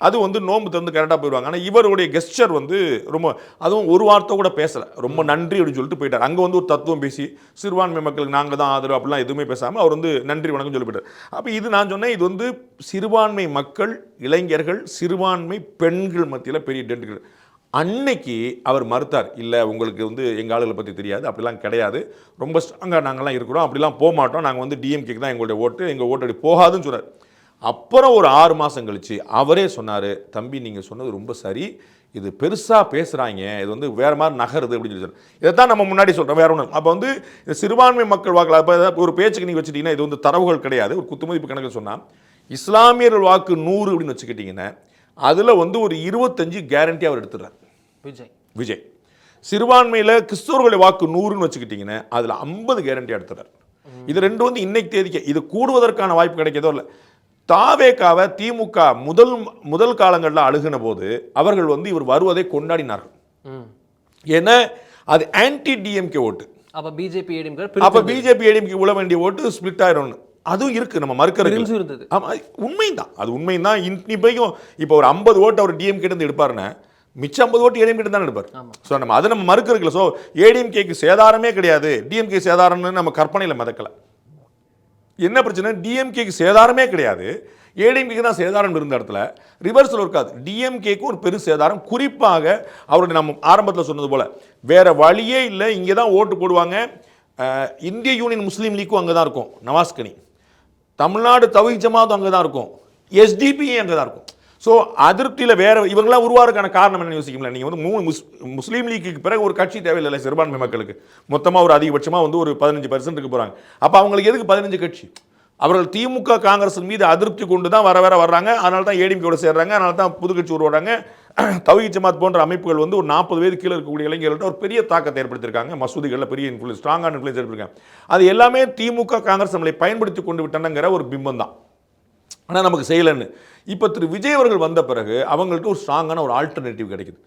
Speaker 5: அது வந்து நோன்பு திறந்து கரெக்டாக போயிடுவாங்க. ஆனால் இவருடைய கெஸ்டர் வந்து ரொம்ப, அதுவும் ஒரு வார்த்தை கூட பேசலை, ரொம்ப நன்றி அப்படின்னு சொல்லிட்டு போயிட்டார். அங்கே வந்து ஒரு தத்துவம் பேசி சிறுபான்மை மக்களுக்கு நாங்கள் தான் ஆதரவு அப்படிலாம் எதுவுமே பேசாமல் அவர் வந்து நன்றி வணக்கம் சொல்லி போயிட்டார். அப்போ இது நான் சொன்னேன், இது வந்து சிறுபான்மை மக்கள், இளைஞர்கள், சிறுபான்மை பெண்கள் மத்தியில் பெரிய டென்ட்டுகள். அன்னைக்கு அவர் மறுத்தார், இல்லை உங்களுக்கு வந்து எங்கள் ஆளுகளை பற்றி தெரியாது, அப்படிலாம் கிடையாது, ரொம்ப ஸ்ட்ராங்காக நாங்கள்லாம் இருக்கிறோம், அப்படிலாம் போக மாட்டோம், நாங்கள் வந்து டிஎம்கேக்கு தான் எங்களுடைய ஓட்டு, எங்கள் ஓட்டு அப்படி போகாதுன்னு சொன்னார். அப்புறம் ஒரு 6 மாதம் கழித்து அவரே சொன்னார், தம்பி நீங்கள் சொன்னது ரொம்ப சரி, இது பெருசாக பேசுகிறாங்க, இது வந்து வேறு மாதிரி நகருது அப்படின்னு சொல்லி சொன்னார். இதை தான் நம்ம முன்னாடி சொல்கிறோம், வேறு ஒன்று. அப்போ வந்து சிறுபான்மை மக்கள் வாக்கில் அப்போ ஒரு பேச்சுக்கு நீங்கள் வச்சுட்டிங்கன்னா இது வந்து தரவுகள் கிடையாது, ஒரு குத்துமதிப்பு கணக்கு சொன்னால் இஸ்லாமியர்கள் வாக்கு 100 அப்படின்னு வச்சுக்கிட்டிங்கன்னா அதில் வந்து ஒரு 25 கேரண்டி அவர் எடுத்துடுறார் விஜய். சிறுபான்மையில் கிறிஸ்தவர்களை வாக்கு 100ன்னு வச்சுக்கிட்டிங்கன்னா அதில் 50 கேரண்டி எடுத்துறார். இது ரெண்டு வந்து இன்னைக்கு தேதிக்கு இது கூடுவதற்கான வாய்ப்பு கிடைக்கிறதோ இல்லை. தாவேகாவை திமுக முதல் காலங்களில் அழுகின போது அவர்கள் வந்து இவர் வருவதை கொண்டாடினார்கள். ஏன்னா அது ஆன்டி டிஎம்கே ஓட்டு. அப்போ பிஜேபி ஏடிஎம்கே உள்ள வேண்டிய ஓட்டு ஸ்பிளிட் ஆயிரும். அதுவும் இருக்கு, நம்ம மறுக்கிறது. உண்மைதான், அது உண்மைதான். இப்போயும் இப்போ ஒரு 50 ஓட்டு அவர் டிஎம்கே இருந்து எடுப்பாருன்னா மிச்சம் 50 ஓட்டு ஏடிஎம்கே தான் எடுப்பார். ஸோ நம்ம அதை நம்ம மறுக்கிறதுல. ஸோ ஏடிஎம்கேக்கு சேதாரமே கிடையாது, டிஎம்கே சேதாரம்னு நம்ம கற்பனையில் மிதக்கலை. என்ன பிரச்சனை, டிஎம்கேக்கு சேதாரமே கிடையாது, ஏடிஎம்கேக்கு தான் சேதாரம் இருந்த இடத்துல ரிவர்ஸில் இருக்காது. டிஎம்கேக்கு ஒரு பெரு சேதாரம். குறிப்பாக அவருடைய நம்ம ஆரம்பத்தில் சொன்னது போல் வேறு வழியே இல்லை, இங்கே தான் ஓட்டு போடுவாங்க. இந்திய யூனியன் முஸ்லீம் லீக்கும் அங்கே தான் இருக்கும், நவாஸ்கனி. தமிழ்நாடு தவ்ஹீத் ஜமாத்தும் அங்கே தான் இருக்கும், எஸ்டிபியும் அங்கே தான் இருக்கும். ஸோ அதிருப்தியில் வேறு இவங்களாம் உருவாருக்கான காரணம் என்ன யோசிக்கல. நீங்கள் வந்து 3 முஸ்லீம் லீக்கு பிறகு ஒரு கட்சி தேவையில்லை சிறுபான்மை மக்களுக்கு. மொத்தமாக ஒரு அதிகபட்சமாக வந்து ஒரு 15% போகிறாங்க. அப்போ அவங்களுக்கு எதுக்கு 15 கட்சி? அவர்கள் திமுக காங்கிரஸ் மீது அதிருப்தி கொண்டு தான் வர்றாங்க. அதனால தான் ஏடிஎம்கேயோட சேர்றாங்க, அதனால தான் புது கட்சி உருவாடுறாங்க. தவ்ஹீத் ஜமாத் போன்ற அமைப்புகள் வந்து ஒரு 40 வயது கீழே இருக்கக்கூடிய இளைஞர்கள்ட்ட ஒரு பெரிய தாக்கத்தை ஏற்படுத்தியிருக்காங்க. மசூதிகளில் பெரிய இன்ஃப்ளூயன்ஸ், ஸ்ட்ராங்கான இன்ஃப்ளூயன்ஸ் ஏற்படுத்திருக்காங்க. அது எல்லாமே திமுக காங்கிரஸ் நம்மளை பயன்படுத்தி கொண்டு விட்டாங்கிற ஒரு பிம்பம் தான். ஆனால் நமக்கு செய்யலைன்னு இப்போ திரு விஜய் அவர்கள் வந்த பிறகு அவங்கள்ட்ட ஒரு ஸ்ட்ராங்கான ஒரு ஆல்டர்னேட்டிவ் கிடைக்குது.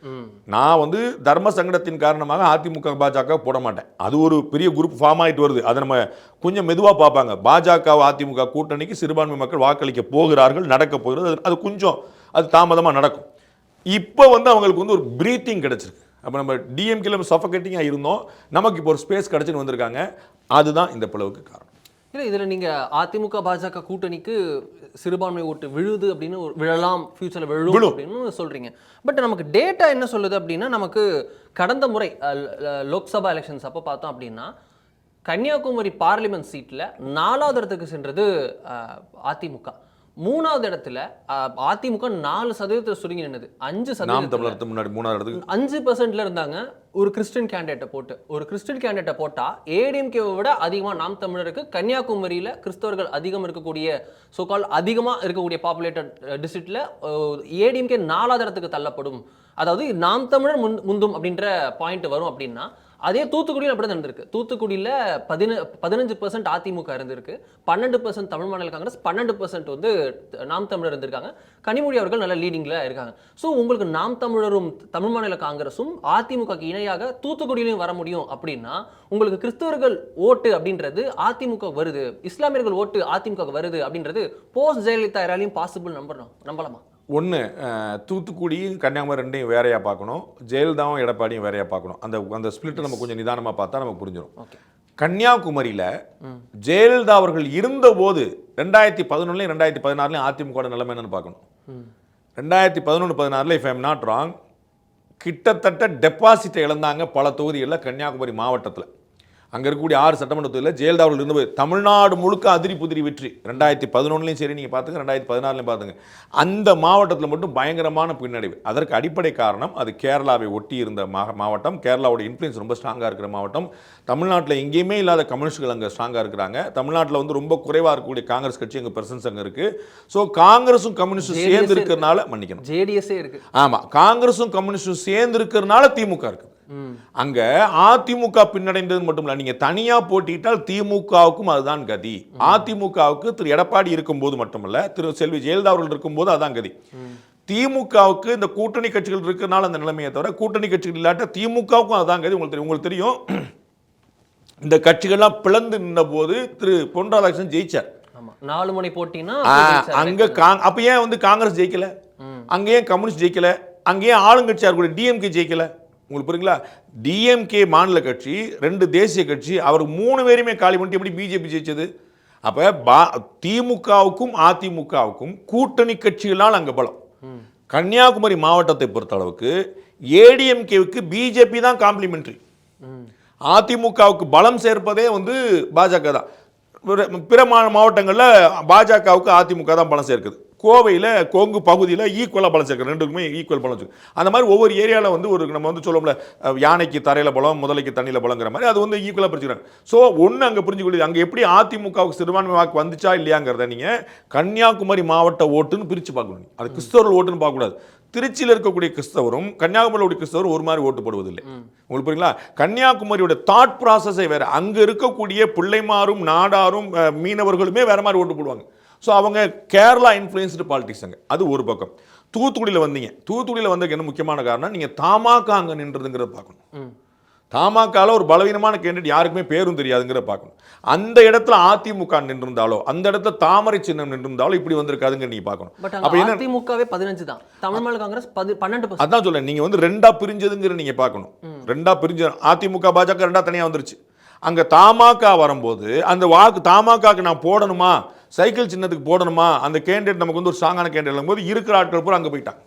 Speaker 5: நான் வந்து தர்ம சங்கடத்தின் காரணமாக அதிமுக பாஜக போட மாட்டேன். அது ஒரு பெரிய குரூப் ஃபார்ம் ஆகிட்டு வருது. அதை நம்ம கொஞ்சம் மெதுவாக பார்ப்பாங்க. பாஜக அதிமுக கூட்டணிக்கு சிறுபான்மை மக்கள் வாக்களிக்க போகிறார்கள், நடக்க போகிறது. அது கொஞ்சம் அது தாமதமாக நடக்கும். இப்போ வந்து அவங்களுக்கு வந்து ஒரு பிரீத்திங் கிடச்சிருக்கு. அப்போ நம்ம டிஎம்கேல சஃபகேட்டிங்காக இருந்தோம், நமக்கு இப்போ ஒரு ஸ்பேஸ் கிடச்சின்னு வந்திருக்காங்க. அதுதான் இந்த பிளவுக்கு காரணம்.
Speaker 4: இல்லை இதில் நீங்கள் அதிமுக பாஜக கூட்டணிக்கு சிறுபான்மை ஓட்டு விழுது அப்படின்னு விழலாம், ஃபியூச்சரில் விழும் அப்படின்னு சொல்கிறீங்க. பட் நமக்கு டேட்டா என்ன சொல்லுது அப்படின்னா, நமக்கு கடந்த முறை லோக்சபா எலெக்ஷன்ஸ் அப்போ பார்த்தோம் அப்படின்னா கன்னியாகுமரி பார்லிமெண்ட் சீட்டில் 4வது இடத்துக்கு சென்றது அதிமுக. 3வது இடத்துல அதிமுக 4% சுருங்கி நின்னது. 5%
Speaker 5: முன்னாடி 3வது இடத்துக்கு
Speaker 4: 5% இருந்தாங்க. ஒரு கிறிஸ்டியன் கேண்டிடேட்டை போட்டா ஏடிஎம்கேவை விட அதிகமாக நாம் தமிழருக்கு கன்னியாகுமரியில் கிறிஸ்தவர்கள் அதிகம் இருக்கக்கூடிய சோகால் அதிகமாக இருக்கக்கூடிய பாப்புலேட்டட் டிஸ்ட்ரிக்ட்ல ஏடிஎம்கே 4வது இடத்துக்கு தள்ளப்படும். அதாவது நாம் தமிழர் முந்தும் அப்படின்ற பாயிண்ட் வரும் அப்படின்னா, அதே தூத்துக்குடியில் அப்படி தான் இருந்திருக்கு. தூத்துக்குடியில் 15% அதிமுக இருந்திருக்கு, 12% தமிழ் மாநில காங்கிரஸ், 12% வந்து நாம் தமிழர் இருந்திருக்காங்க. கனிமொழி அவர்கள் நல்ல லீடிங்கில் இருக்காங்க. ஸோ உங்களுக்கு நாம் தமிழரும் தமிழ் மாநில காங்கிரஸும் அதிமுக இணையாக தூத்துக்குடியிலையும் வர முடியும் அப்படின்னா, உங்களுக்கு கிறிஸ்தவர்கள் ஓட்டு அப்படின்றது அதிமுக வருது, இஸ்லாமியர்கள் ஓட்டு அதிமுக வருது அப்படின்றது போஸ்ட் ஜெயலலிதா யாராலையும் பாசிபிள் நம்பலாமா?
Speaker 5: ஒன்று, தூத்துக்குடியும் கன்னியாகுமரி ரெண்டையும் வேறையாக பார்க்கணும், ஜெயலலிதாவும் எடப்பாடியும் வேறையாக பார்க்கணும். அந்த ஸ்பிளிட்டை நம்ம கொஞ்சம் நிதானமாக பார்த்தா நமக்கு புரிஞ்சிடும். கன்னியாகுமரியில் ஜெயலலிதா அவர்கள் இருந்தபோது 2011 2016 அதிமுக நிலைமை என்னன்னு பார்க்கணும். 2011-16 if I am not wrong, கிட்டத்தட்ட டெபாசிட்டை இழந்தாங்க பல தொகுதிகளில் கன்னியாகுமரி மாவட்டத்தில். அங்கே இருக்கக்கூடிய 6 சட்டமன்ற தொகுதியில் ஜெயலலிதா அவர்கள் இருந்து தமிழ்நாடு முழுக்க அதிரி புதிரி வெற்றி. 2011 சரி நீங்கள் பார்த்துங்க, 2016 பார்த்துங்க, அந்த மாவட்டத்தில் மட்டும் பயங்கரமான பின்னடைவு. அதற்கு அடிப்படை காரணம் அது கேரளாவை ஒட்டி இருந்த மாவட்டம், கேரளாவோட இன்ஃப்ளூயன்ஸ் ரொம்ப ஸ்ட்ராங்காக இருக்கிற மாவட்டம். தமிழ்நாட்டில் எங்கேயுமே இல்லாத கம்யூனிஸ்டுகள் அங்கே ஸ்ட்ராங்காக இருக்கிறாங்க. தமிழ்நாட்டில் வந்து ரொம்ப குறைவாக இருக்கக்கூடிய காங்கிரஸ் கட்சி அங்கே பிரசன்ஸ் அங்கே இருக்குது. ஸோ காங்கிரஸும் கம்யூனிஸ்டும் சேர்ந்து இருக்கிறனால, மன்னிக்கணும்,
Speaker 4: ஜேடிஎஸ்ஸே இருக்குது.
Speaker 5: ஆமாம், காங்கிரஸும் கம்யூனிஸ்டும் சேர்ந்து இருக்கிறனால திமுக இருக்குது. அங்க அதிமுக பின்னடைந்தது மட்டும் இல்ல, நீங்க தனியா போட்டிட்டால் திமுகவுக்கும் அதுதான் கதி. அதிமுகவுக்கு திரு எடப்பாடி இருக்கும்போது மட்டுமல்ல, திரு செல்வி ஜெயலலிதா அவர்கள் இருக்கும்போது அதான் கதி. திமுகவுக்கு இந்த கூட்டணி கட்சிகள் இருக்கிறனால அந்த நிலைமையை தவிர, கூட்டணி கட்சிகள் இல்லாட்ட திமுகவுக்கும் அதுதான் கதி. உங்களுக்கு தெரியும், இந்த கட்சிகள்லாம் பிளந்து நின்ற போது திரு பொன் ராதாகிருஷ்ணன் ஜெயிச்சார்.
Speaker 4: 4 முனை போட்டினா
Speaker 5: அங்க அப்ப ஏன் வந்து காங்கிரஸ் ஜெயிக்கல, அங்க ஏன் கம்யூனிஸ்ட் ஜெயிக்கல, அங்க ஏன் ஆளுங்கட்சியா இருக்கக்கூடிய டிஎம்கே ஜெயிக்கல? உங்களுக்கு புரியுங்களா? டிஎம்கே மாநில கட்சி, 2 தேசிய கட்சி, அவர் 3 பேருமே காலி பண்ணிட்டு எப்படி பிஜேபி ஜெயிச்சது? அப்ப திமுகவுக்கும் அதிமுகவுக்கும் கூட்டணி கட்சிகளால் அங்க பலம். கன்னியாகுமரி மாவட்டத்தை பொறுத்த அளவுக்கு ஏடிஎம்கேவுக்கு பிஜேபி தான் காம்ப்ளிமெண்டரி. அதிமுகவுக்கு பலம் சேர்ப்பதே வந்து பாஜக தான். பிற மாவட்டங்களில் பாஜகவுக்கு அதிமுக தான் பலம் சேர்க்குது. கோவையில் கொங்கு பகுதியில் ஈக்குவலாக பலம் சேர்க்குது, ரெண்டுக்குமே ஈக்குவல் பலம் சேர்க்கு. அந்த மாதிரி ஒவ்வொரு ஏரியாவில் வந்து ஒரு நம்ம வந்து சொல்லோம்ல, யானைக்கு தரையில் பலம், முதலைக்கு தண்ணியில் பலங்கிற மாதிரி அது வந்து ஈக்குவலாக பிரிச்சுக்கிறாங்க. ஸோ ஒன்று அங்கே புரிஞ்சுக்கொள்ளுது, அங்கே எப்படி அதிமுகவுக்கு சிறுபான்மை வாக்கு வந்துச்சா இல்லையாங்கிறத நீங்கள் கன்னியாகுமரி மாவட்ட ஓட்டுன்னு பிரித்து பார்க்கணும். அது கிறிஸ்தவர்கள் ஓட்டுன்னு பார்க்கக்கூடாது. திருச்சியில் இருக்கக்கூடிய கிறிஸ்தவரும் கன்னியாகுமரியோட கிறிஸ்தவரும் ஒரு மாதிரி ஓட்டு போடுவதில்லை. உங்களுக்கு புரியுங்களா? கன்னியாகுமரியோட தாட் ப்ராசஸே வேறு. அங்கே இருக்கக்கூடிய பிள்ளைமாரும் நாடாரும் மீனவர்களுமே வேறு மாதிரி ஓட்டு போடுவாங்க. ஸோ அவங்க கேரளா இன்ஃப்ளூயன்ஸ்டு பாலிடிக்ஸ் அங்கே. அது ஒரு பக்கம். தூத்துக்குடியில் வந்தீங்க, தூத்துக்குடியில் வந்ததுக்கு என்ன முக்கியமான காரணம், நீங்கள் தமாக அங்கே நின்றதுங்கிறத பார்க்கணும். தமாகால ஒரு பலவீனமான கேண்டிடேட், யாருக்குமே பேரும் தெரியாதுங்கிறத பார்க்கணும். அந்த இடத்துல அதிமுக நின்றிருந்தாலோ, அந்த இடத்துல தாமரை சின்னம் நின்றிருந்தாலோ இப்படி வந்திருக்காதுங்க நீங்க பார்க்கணும்.
Speaker 4: அப்ப அதிமுகவே 15 தான், தமிழ் மாநில காங்கிரஸ் 12%.
Speaker 5: அதான் சொல்ல, நீங்க வந்து 2ஆ பிரிஞ்சதுங்கிற நீங்க பார்க்கணும். 2ஆ பிரிஞ்சு அதிமுக பாஜக 2ஆ தனியா வந்துருச்சு. அங்க தமாக வரும்போது அந்த வாக்கு தமாகாக்கு நான் போடணுமா, சைக்கிள் சின்னத்துக்கு போடணுமா, அந்த கேண்டிடேட் நமக்கு வந்து ஒரு ஸ்ட்ராங்கான கேண்டிடேட் போது இருக்கிற ஆட்கள் பூரா அங்கே போயிட்டாங்க.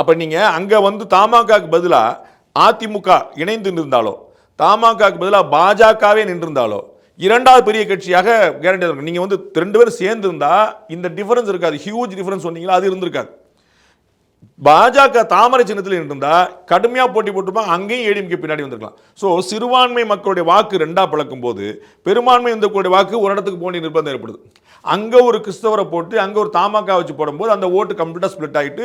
Speaker 5: அப்போ நீங்கள் அங்கே வந்து தமாகாக்கு பதிலாக அதிமுக இணைந்து நின்றிருந்தாலோ, தமாகாக்கு பதிலாக பாஜகவே நின்றிருந்தாலோ, 2வது பெரிய கட்சியாக கேரண்டி இருக்கும். நீங்கள் வந்து 2 பேரும் சேர்ந்து இருந்தால் இந்த டிஃபரன்ஸ் இருக்காது, ஹியூஜ் டிஃபரன்ஸ் சொன்னீங்களா, அது இருந்திருக்காது. பாஜக தாமரை சின்னத்தில் இருந்தா கடுமையாக போட்டி போட்டுப்பாங்க, அங்கேயும் ஏடிஎம்கே பின்னாடி வந்திருக்கலாம். ஸோ சிறுபான்மை மக்களுடைய வாக்கு 2ஆ பிளக்கும் போது பெரும்பான்மை இந்த வாக்கு ஒரு இடத்துக்கு போன நிர்பந்தம் ஏற்படுது. அங்கே ஒரு கிறிஸ்தவரை போட்டு அங்கே ஒரு தமாக வச்சு போடும்போது அந்த ஓட்டு கம்ப்ளீட்டாக ஸ்பிளிட் ஆகிட்டு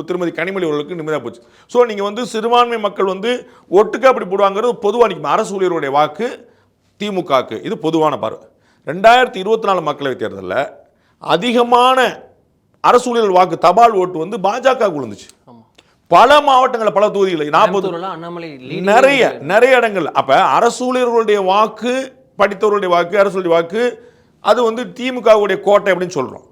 Speaker 5: திருமதி கனிமொழி அவர்களுக்கு நிம்மதியாக போச்சு. ஸோ நீங்கள் வந்து சிறுபான்மை மக்கள் வந்து ஒட்டுக்கு அப்படி போடுவாங்கிறது பொதுவாக நிற்கும். அரசு ஊழியருடைய வாக்கு திமுகவுக்கு, இது பொதுவான பார்வை. 2024 மக்களவைத் தேர்தலில் அதிகமான அரசு ஊழியர் வாக்கு தபால் ஓட்டு வந்து பாஜக விழுந்துச்சு. பல மாவட்டங்கள், பல தொகுதிகளில் 40 நிறைய இடங்கள். அப்ப அரசு ஊழியர்களுடைய வாக்கு, படித்தவர்களுடைய வாக்கு, அரசு வாக்கு, அது வந்து திமுகவுடைய கோட்டை அப்படின்னு சொல்றோம்.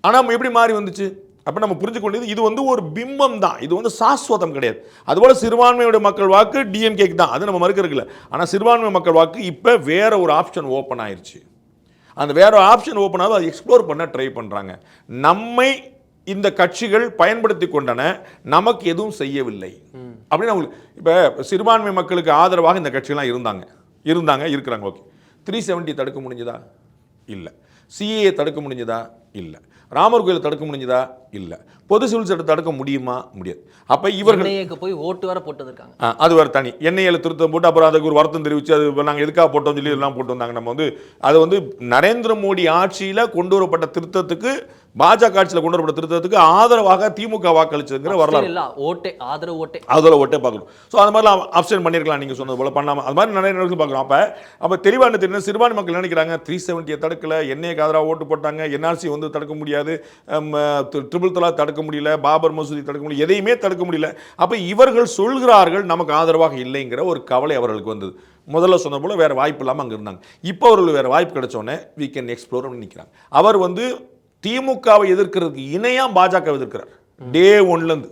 Speaker 5: ஆனா எப்படி மாறி வந்துச்சு? அப்போ நம்ம புரிஞ்சுக்கொண்டது இது வந்து ஒரு பிம்பம் தான், இது வந்து சாஸ்வதம் கிடையாது. அதுபோல் சிறுபான்மையோட மக்கள் வாக்கு டிஎம்கேக்கு தான், அது நம்ம மறுக்கிறதுல. ஆனால் சிறுபான்மை மக்கள் வாக்கு இப்போ வேற ஒரு ஆப்ஷன் ஓப்பன் ஆயிடுச்சு. அந்த வேற ஆப்ஷன் ஓப்பன் ஆகுது, அதை எக்ஸ்ப்ளோர் பண்ண ட்ரை பண்ணுறாங்க. நம்மை இந்த கட்சிகள் பயன்படுத்தி கொண்டன, நமக்கு எதுவும் செய்யவில்லை அப்படின்னு அவங்களுக்கு. இப்போ சிறுபான்மை மக்களுக்கு ஆதரவாக இந்த கட்சிகள்லாம் இருக்கிறாங்க. ஓகே, 370 தடுக்க முடிஞ்சதா? இல்லை. சிஏஏ தடுக்க முடிஞ்சதா? இல்லை. ராமர் கோயிலை தடுக்க முடிஞ்சதா? இல்லை. பொது சிவில் சட்டத்தை தடுக்க முடியுமா? முடியாது. அப்போ இவர்கள்
Speaker 4: போய் ஓட்டு வர போட்டுருக்காங்க,
Speaker 5: அது வேறு தனி. என்ஐஏல திருத்தம் போட்டு அப்புறம் அதுக்கு ஒரு வருத்தம் தெரிவித்து அது நாங்கள் எதுக்காக போட்டோம் சொல்லி எல்லாம் போட்டு வந்தாங்க. நம்ம வந்து அது வந்து நரேந்திர மோடி ஆட்சியில் கொண்டு வரப்பட்ட திருத்தத்துக்கு, பாஜக ஆட்சியில் கொண்டு வரப்பட்ட திருத்தத்துக்கு ஆதரவாக திமுக வாக்களிச்சதுங்கிற வரலாறு. ஆதரவு ஓட்டே பார்க்கணும். ஸோ அது மாதிரிலாம் ஆப்ஷன் பண்ணியிருக்கலாம், நீங்கள் சொன்னது போல பண்ணாமல். அது மாதிரி நிறைய நேரத்தில் பார்க்குறோம். அப்போ தெளிவான தெரியும் சிறுபான்மை மக்கள் நினைக்கிறாங்க 370 தடுக்கல, என்ஐஏக்கு ஆதரவாக ஓட்டு போட்டாங்க, என்ஆர்சி வந்து தடுக்க முடியாது, ட்ரிபிள் தலாக் தடுக்க முடியல, பாபர் மசூதி தடுக்க முடியல, எதையுமே தடுக்க முடியல. அப்போ இவர்கள் சொல்கிறார்கள் நமக்கு ஆதரவாக இல்லைங்கிற ஒரு கவலை அவர்களுக்கு வந்தது. முதல்ல சொன்ன போல வேறு வாய்ப்பு இல்லாமல் அங்கே இருந்தாங்க. இப்போ அவர்களுக்கு வேறு வாய்ப்பு கிடைச்சோன்னே we can explore நினைக்கிறாங்க. அவர் வந்து திமுகவை எதிர்க்கிறதுக்கு இணையாக பாஜக எதிர்க்கிறார். டே ஒன்லேருந்து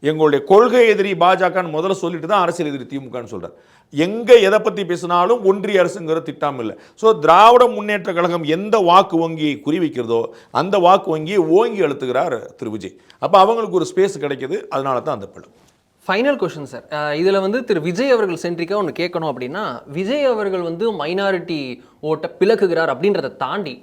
Speaker 5: எங்களுடைய கொள்கை எதிரி பாஜகன்னு முதல்ல சொல்லிட்டு தான் அரசியல் எதிரி திமுகன்னு சொல்கிறார். எங்கே எதை பற்றி பேசினாலும் ஒன்றிய அரசுங்கிற திட்டம் இல்லை. ஸோ திராவிட முன்னேற்ற கழகம் எந்த வாக்கு வங்கியை குறிவைக்கிறதோ அந்த வாக்கு வங்கியை ஓங்கி அழுத்துகிறார் திரு விஜய். அப்போ அவங்களுக்கு ஒரு ஸ்பேஸ் கிடைக்கிது, அதனால தான் அந்த படம்.
Speaker 4: ஃபைனல் கொஸ்டின் சார், இதில் வந்து திரு விஜய் அவர்கள் சென்ட்ரிக்காக ஒன்று கேட்கணும் அப்படின்னா, விஜய் அவர்கள் வந்து மைனாரிட்டி ஓட்டை பிளக்குகிறார் அப்படின்றத தாண்டி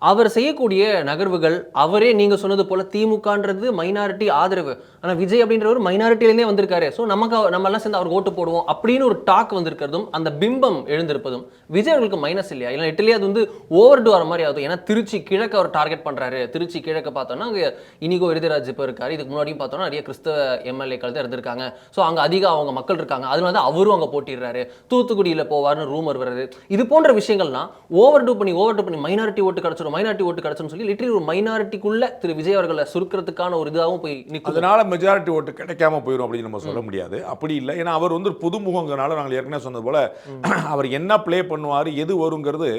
Speaker 4: அவர் செய்யக்கூடிய நகர்வுகள், அவரே நீங்கள் சொன்னது போல் திமுகன்றது மைனாரிட்டி ஆதரவு, ஆனால் விஜய் அப்படின்றவர் மைனாரிட்டிலேருந்தே வந்திருக்காரு, ஸோ நம்மெல்லாம் சேர்ந்து அவர் ஓட்டு போடுவோம் அப்படின்னு ஒரு டாக் வந்திருக்கிறதும் அந்த பிம்பம் எழுந்திருப்பதும் விஜய் அவர்களுக்கு மைனஸ் இல்லையா? இல்லை இட்லி அது வந்து ஓவர் டூ வர மாதிரி ஆகுது. ஏன்னா திருச்சி கிழக்கு அவர் டார்கெட் பண்ணுறாரு. திருச்சி கிழக்கு பார்த்தோன்னா அங்கே இனிகோ விருதுராஜ் இப்போ இருக்காரு, இதுக்கு முன்னாடியும் பார்த்தோன்னா நிறைய கிறிஸ்தவ எம்எல்ஏக்கள் தான் இருந்திருக்காங்க. ஸோ அங்கே அதிக அவங்க மக்கள் இருக்காங்க, அதனால தான் அவரும் அங்கே போட்டிடுறாரு. தூத்துக்குடியில் போவார்னு ரூமர் வருது. இது போன்ற விஷயங்கள்லாம் ஓவர் டூ பண்ணி மைனாரிட்டி ஓட்டு கிடச்சிடும், மைனாரிட்டி ஓட்டு கிடைச்சுன்னு சொல்லி லிட்டரலி ஒரு மைனாரிட்டிக்குள்ள திரு விஜய் அவர்களை சுருக்கிறதுக்கான ஒரு இதாகவும் போய் நிற்கும்.
Speaker 5: அதனால மெஜாரிட்டி ஓட்டு கிடைக்காம போயிடும் அப்படின்னு நம்ம சொல்ல முடியாது. அப்படி இல்லை. ஏன்னா அவர் வந்து புதுமுகங்கிறனால நாங்கள் ஏற்கனவே சொன்னது போல அவர் என்ன பிளே பண்ணுவார், எது வருங்கிறது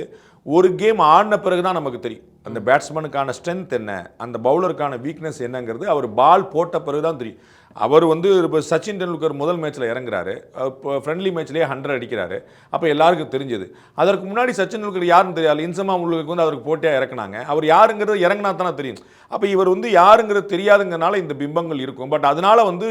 Speaker 5: ஒரு கேம் ஆடின பிறகு தான் நமக்கு தெரியும். அந்த பேட்ஸ்மேனுக்கான ஸ்ட்ரென்த் என்ன, அந்த பவுலருக்கான வீக்னஸ் என்னங்கிறது அவர் பால் போட்ட பிறகு தான் தெரியும். அவர் வந்து இப்போ சச்சின் டெண்டுல்கர் முதல் மேட்ச்சில் இறங்குறாரு, இப்போ ஃப்ரெண்ட்லி மேட்ச்லேயே 100 அடிக்கிறாரு. அப்போ எல்லாருக்கும் தெரிஞ்சது. அதற்கு முன்னாடி சச்சின் டெண்டுல்கர் யாருன்னு தெரியாது, இன்சமா முழுக்க வந்து அவருக்கு போட்டியாக இறக்குனாங்க. அவர் யாருங்கிறது இறங்கினா தானே தெரியும். அப்போ இவர் வந்து யாருங்கிறது தெரியாதுங்கிறனால இந்த பிம்பங்கள் இருக்கும். பட் அதனால வந்து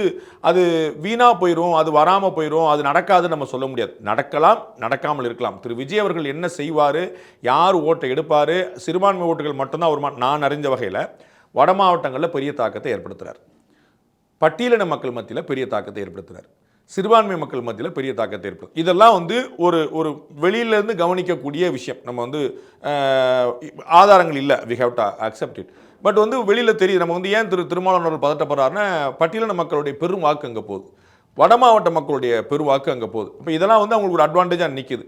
Speaker 5: அது வீணாக போயிடும், அது வராமல் போயிடும், அது நடக்காதுன்னு நம்ம சொல்ல முடியாது. நடக்கலாம், நடக்காமல் இருக்கலாம். திரு விஜய் அவர்கள் என்ன செய்வார், யார் ஓட்டை எடுப்பார், சிறுபான்மை ஓட்டுகள் மட்டும்தான் அவர் நான் அறிஞ்ச வகையில் வட மாவட்டங்களில் பெரிய தாக்கத்தை ஏற்படுத்துகிறார். பட்டியலின மக்கள் மத்தியில் பெரிய தாக்கத்தை ஏற்படுத்துகிறார். சிறுபான்மை மக்கள் மத்தியில் பெரிய தாக்கத்தை ஏற்படுத்தும். இதெல்லாம் வந்து ஒரு வெளியிலேருந்து கவனிக்கக்கூடிய விஷயம். நம்ம வந்து ஆதாரங்கள் இல்லை, we have to accept it. But வந்து வெளியில் தெரியுது. நம்ம வந்து ஏன் திருமாவளவன் பதட்டப்படுறாருன்னா, பட்டியலின மக்களுடைய பெரும் வாக்கு அங்கே போகுது, வட மாவட்ட மக்களுடைய பெரும் வாக்கு அங்கே போகுது. இப்போ இதெல்லாம் வந்து அவங்களுக்கு ஒரு அட்வான்டேஜாக நிற்கிது.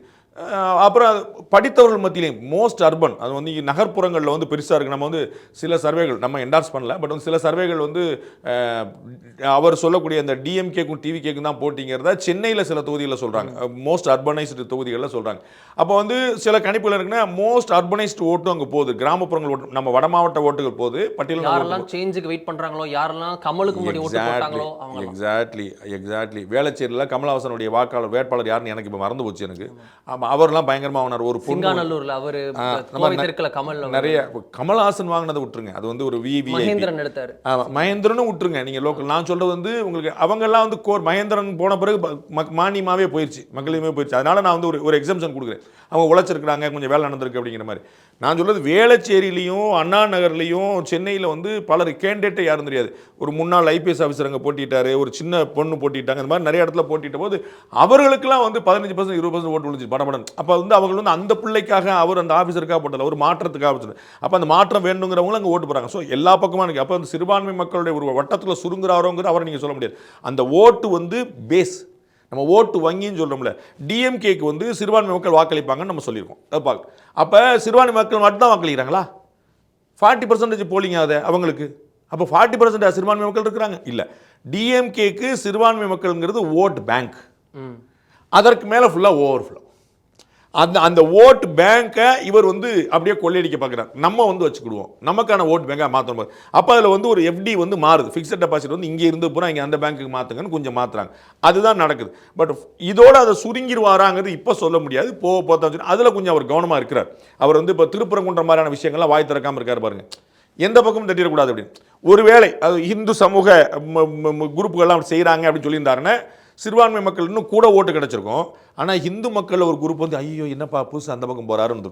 Speaker 5: அப்புறம் படித்தவர்கள் மத்தியிலையும் மோஸ்ட் அர்பன், அது வந்து நகர்ப்புறங்களில் வந்து பெருசாக இருக்குது. நம்ம வந்து சில சர்வேகள் நம்ம என்டார்ஸ் பண்ணல, பட் வந்து சில சர்வேகள் வந்து அவர் சொல்லக்கூடிய அந்த டிஎம்கேக்கும் டிவிகேக்கும் தான் போட்டிங்கிறத சென்னையில் சில தொகுதிகளில் சொல்கிறாங்க, மோஸ்ட் அர்பனைஸ்டு தொகுதிகளில் சொல்கிறாங்க. அப்போ வந்து சில கணிப்புகள் இருக்குன்னா மோஸ்ட் அர்பனைஸ்டு ஓட்டும் அங்கே போகுது, கிராமப்புறங்கள் ஓட்டு, நம்ம வட மாவட்ட ஓட்டுகள் போகுது. பட்டியல்
Speaker 4: யாரெல்லாம் சேஞ்சுக்கு வெயிட் பண்ணுறாங்களோ, யாரெல்லாம் கமலுக்கு முன்னாடி ஓட்டு போட்டாங்களோ அவங்க.
Speaker 5: எக்ஸாக்ட்லி வேளச்சேரியில் கமலஹாசனுடைய வாக்காளர் வேட்பாளர் யாருன்னு எனக்கு இப்போ மறந்து போச்சு. எனக்கு அவர்லாம் பயங்கரமாக ஆனார். ஒரு
Speaker 4: சிங்காநல்லூர்ல அவர் கமல்
Speaker 5: நிறைய கமல்ஹாசன் வாங்கினதை விட்டுருங்க, அது வந்து ஒரு
Speaker 4: மகேந்திரன் எடுத்தாரு.
Speaker 5: மகேந்திரனும் விட்டுருங்க, நீங்க லோக்கல். நான் சொல்றது வந்து உங்களுக்கு அவங்கெல்லாம் வந்து மகேந்திரன் போன பிறகு மானியமாவே போயிடுச்சு, மக்களுமே போயிடுச்சு. அதனால நான் வந்து ஒரு எக்ஸம்ஷன் கொடுக்குறேன். அவங்க உழைச்சிருக்கிறாங்க, கொஞ்சம் வேலை நடந்திருக்கு அப்படிங்கிற மாதிரி. நான் சொல்றது வேளச்சேரியிலையும் அண்ணா நகர்லையும் சென்னையில் வந்து பலர் கேண்டிடேட்டை யாரும் தெரியாது. ஒரு முன்னாள் ஐபிஎஸ் ஆஃபீஸர் அங்கே போட்டிட்டாரு, ஒரு சின்ன பொண்ணு போட்டிட்டாங்க, இந்த மாதிரி நிறைய இடத்துல போட்டிட்ட போது அவர்களுக்கெல்லாம் வந்து 15% 20% ஓட்டு விழுந்துச்சு படபடன். அப்போ வந்து அவங்க வந்து அந்த பிள்ளைக்காக அவர் அந்த ஆஃபீஸருக்காக போட்டல, ஒரு மாற்றத்துக்காக போட்டது. அப்போ அந்த மாற்றம் வேணுங்கிறவங்களும் அங்கே ஓட்டு போகிறாங்க. ஸோ எல்லா பக்கமாக இருக்குது. அப்போ அந்த சிறுபான்மை மக்களுடைய ஒரு வட்டத்தில் சுருங்குறாரோங்கிறது அவரை நீங்கள் சொல்ல முடியாது. அந்த ஓட்டு வந்து பேஸ், நம்ம ஓட்டு வங்கின்னு சொல்கிறோம்ல, டிஎம்கேக்கு வந்து சிறுபான்மை மக்கள் வாக்களிப்பாங்கன்னு நம்ம சொல்லியிருக்கோம். அது பார்க்க அப்போ சிறுபான்மை மக்கள் மட்டும் தான் வாக்களிக்கிறாங்களா? 40% போலிங் ஆகுது அவங்களுக்கு. அப்போ 40% சிறுபான்மை மக்கள் இருக்கிறாங்க இல்லை. டிஎம்கேக்கு சிறுபான்மை மக்கள்ங்கிறது ஓட் பேங்க், அதற்கு மேலே ஃபுல்லாக ஓவர்ஃப்ளோ. அந்த ஓட் பேங்கை இவர் வந்து அப்படியே கொள்ளையடிக்க பார்க்குறாரு. நம்ம வந்து வச்சுக்கிடுவோம், நமக்கான ஓட் பேங்கை மாற்றணும். அப்போ அதில் வந்து ஒரு எஃப்டி வந்து மாறுது. ஃபிக்ஸட் டெபாசிட் வந்து இங்கே இருந்து பூரா இங்கே அந்த பேங்க்குக்கு மாற்றுங்கன்னு கொஞ்சம் மாற்றுறாங்க. அதுதான் நடக்குது. பட் இதோட அதை சுருங்கிடுவாராங்கிறது இப்போ சொல்ல முடியாது. போக அதில் கொஞ்சம் அவர் கவனமாக இருக்கிறார். அவர் வந்து இப்போ திருப்பரங்குன்ற மாதிரியான விஷயங்கள்லாம் வாய் திறக்காமல் இருக்கார் பாருங்க. எந்த பக்கமும் தட்டிடக்கூடாது அப்படின்னு. ஒருவேளை அது இந்து சமூக குரூப்புகள்லாம் செய்கிறாங்க அப்படின்னு சொல்லியிருந்தாருன்னா சிறுபான்மை மக்கள் இன்னும் கூட ஓட்டு கிடச்சிருக்கும். ஆனால் இந்து மக்கள் ஒரு குரூப் வந்து ஐயோ என்னப்பா புதுசு அந்த பக்கம் போகிறாருன்னு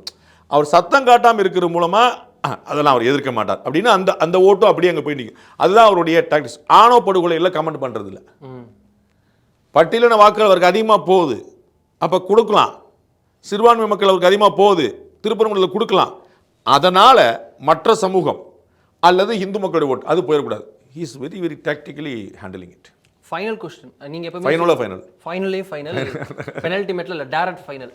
Speaker 5: அவர் சத்தம் காட்டாமல் இருக்கிற மூலமாக அதெல்லாம் அவர் எதிர்க்க மாட்டார் அப்படின்னு அந்த ஓட்டும் அப்படியே அங்கே போய் நிற்கும். அதுதான் அவருடைய டாக்டிக்ஸ். ஆணவ படுகொலையில் கமெண்ட் பண்ணுறது இல்லை. பட்டியலின வாக்குகள் அவருக்கு அதிகமாக போகுது, அப்போ கொடுக்கலாம். சிறுபான்மை மக்கள் அவருக்கு அதிகமாக போகுது, திருப்பரங்குன்றத்தில் கொடுக்கலாம். அதனால் மற்ற சமூகம் அல்லது இந்து மக்களுடைய ஓட்டு அது போயிடக்கூடாது. He is very very tactically handling it.
Speaker 4: Final question. நீங்கள் எப்பவுமே ஃபைனல் பெனல்டி மெட்ல இல்லை, டைரக்ட் ஃபைனல்.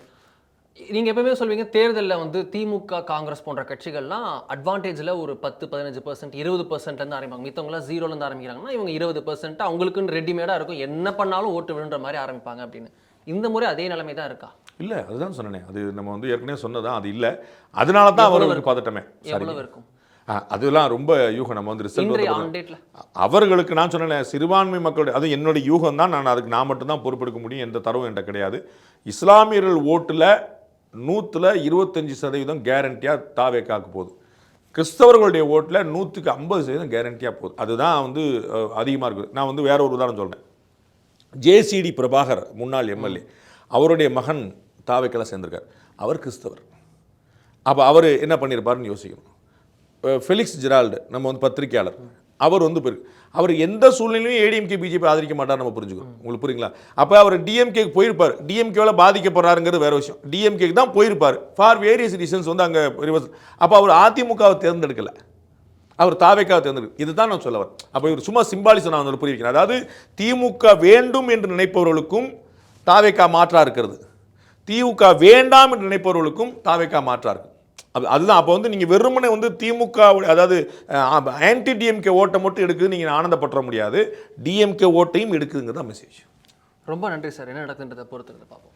Speaker 4: நீங்கள் எப்பவுமே சொல்வீங்க தேர்தலில் வந்து திமுக காங்கிரஸ் போன்ற கட்சிகள்லாம் அட்வான்டேஜில் ஒரு 10-15% 20% ஆரம்பிப்பாங்க. மித்தவங்களாம் 0லேருந்து ஆரம்பிக்கிறாங்கன்னா இவங்க 20% அவங்களுக்குன்னு ரெடிமேடாக இருக்கும், என்ன பண்ணாலும் ஓட்டு விழுன்ற மாதிரி ஆரம்பிப்பாங்க அப்படின்னு. இந்த முறை அதே நிலைமை தான் இருக்கா? இல்லை,
Speaker 5: அதுதான் சொன்னேன். அது நம்ம வந்து ஏற்கனவே சொன்னதான், அது இல்லை. அதனால தான் அவருக்கு பதட்டமே.
Speaker 4: எவ்வளவு இருக்கும்
Speaker 5: அதெல்லாம் ரொம்ப யூகம். நம்ம வந்து ரிசல்ட் அவர்களுக்கு நான் சொன்னேன் சிறுபான்மை மக்களுடைய, அது என்னுடைய யூகம் தான். நான் மட்டும்தான் பொறுப்பெடுக்க முடியும், எந்த தரவும் என்கிட்ட கிடையாது. இஸ்லாமியர்கள் ஓட்டில் 125% கேரண்டியாக தாவேக்காக்கு போகுது. கிறிஸ்தவர்களுடைய ஓட்டில் 150% கேரண்டியாக போகுது. அதுதான் வந்து அதிகமாக இருக்குது. நான் வந்து வேற ஒரு உதாரணம் சொல்கிறேன். ஜேசிடி பிரபாகர் முன்னாள் எம்எல்ஏ, அவருடைய மகன் தாவேக்கால சேர்ந்திருக்கார். அவர் கிறிஸ்தவர். அப்போ அவர் என்ன பண்ணியிருப்பாருன்னு யோசிக்கணும். ஃபெலிக்ஸ் ஜெரால்டு நம்ம வந்து பத்திரிகையாளர், அவர் வந்து அவர் எந்த சூழ்நிலையும் ஏடிஎம்கே பிஜேபி ஆதரிக்க மாட்டார், நம்ம புரிஞ்சுக்கணும். உங்களுக்கு புரியுங்களா? அப்போ அவர் டிஎம்கேக்கு போயிருப்பார். டிஎம்கேவில் பாதிக்கப்படுறாருங்கிறது வேற விஷயம். டிஎம்கேக்கு தான் போயிருப்பார் ஃபார் வேரியஸ் ரீசன்ஸ் வந்து அங்கே ரிவர்ஸ். அப்போ அவர் அதிமுகவை தேர்ந்தெடுக்கலை, அவர் தாவேக்காவை தேர்ந்தெடுக்க. இதுதான் நான் சொல்ல வரேன். அப்போ இவர் சும்மா சிம்பாலிசம் நான் வந்து புரிவிக்கிறேன். அதாவது திமுக வேண்டும் என்று நினைப்பவர்களுக்கும் தாவேக்கா மாற்றா இருக்கிறது, திமுக வேண்டாம் என்று நினைப்பவர்களுக்கும் தாவேக்கா மாற்றா இருக்கு. அதுதான். அப்போ வந்து நீங்கள் வெறுமனே வந்து திமுக அதாவது ஆன்டி டிஎம்கே ஓட்டை மட்டும் எடுக்குது நீங்கள் ஆனந்தப்பட முடியாது, டிஎம்கே ஓட்டையும் எடுக்குதுங்கிறது தான் மெசேஜ்.
Speaker 4: ரொம்ப நன்றி சார். என்ன நடக்குதுன்றதை பொறுத்து பார்ப்போம்.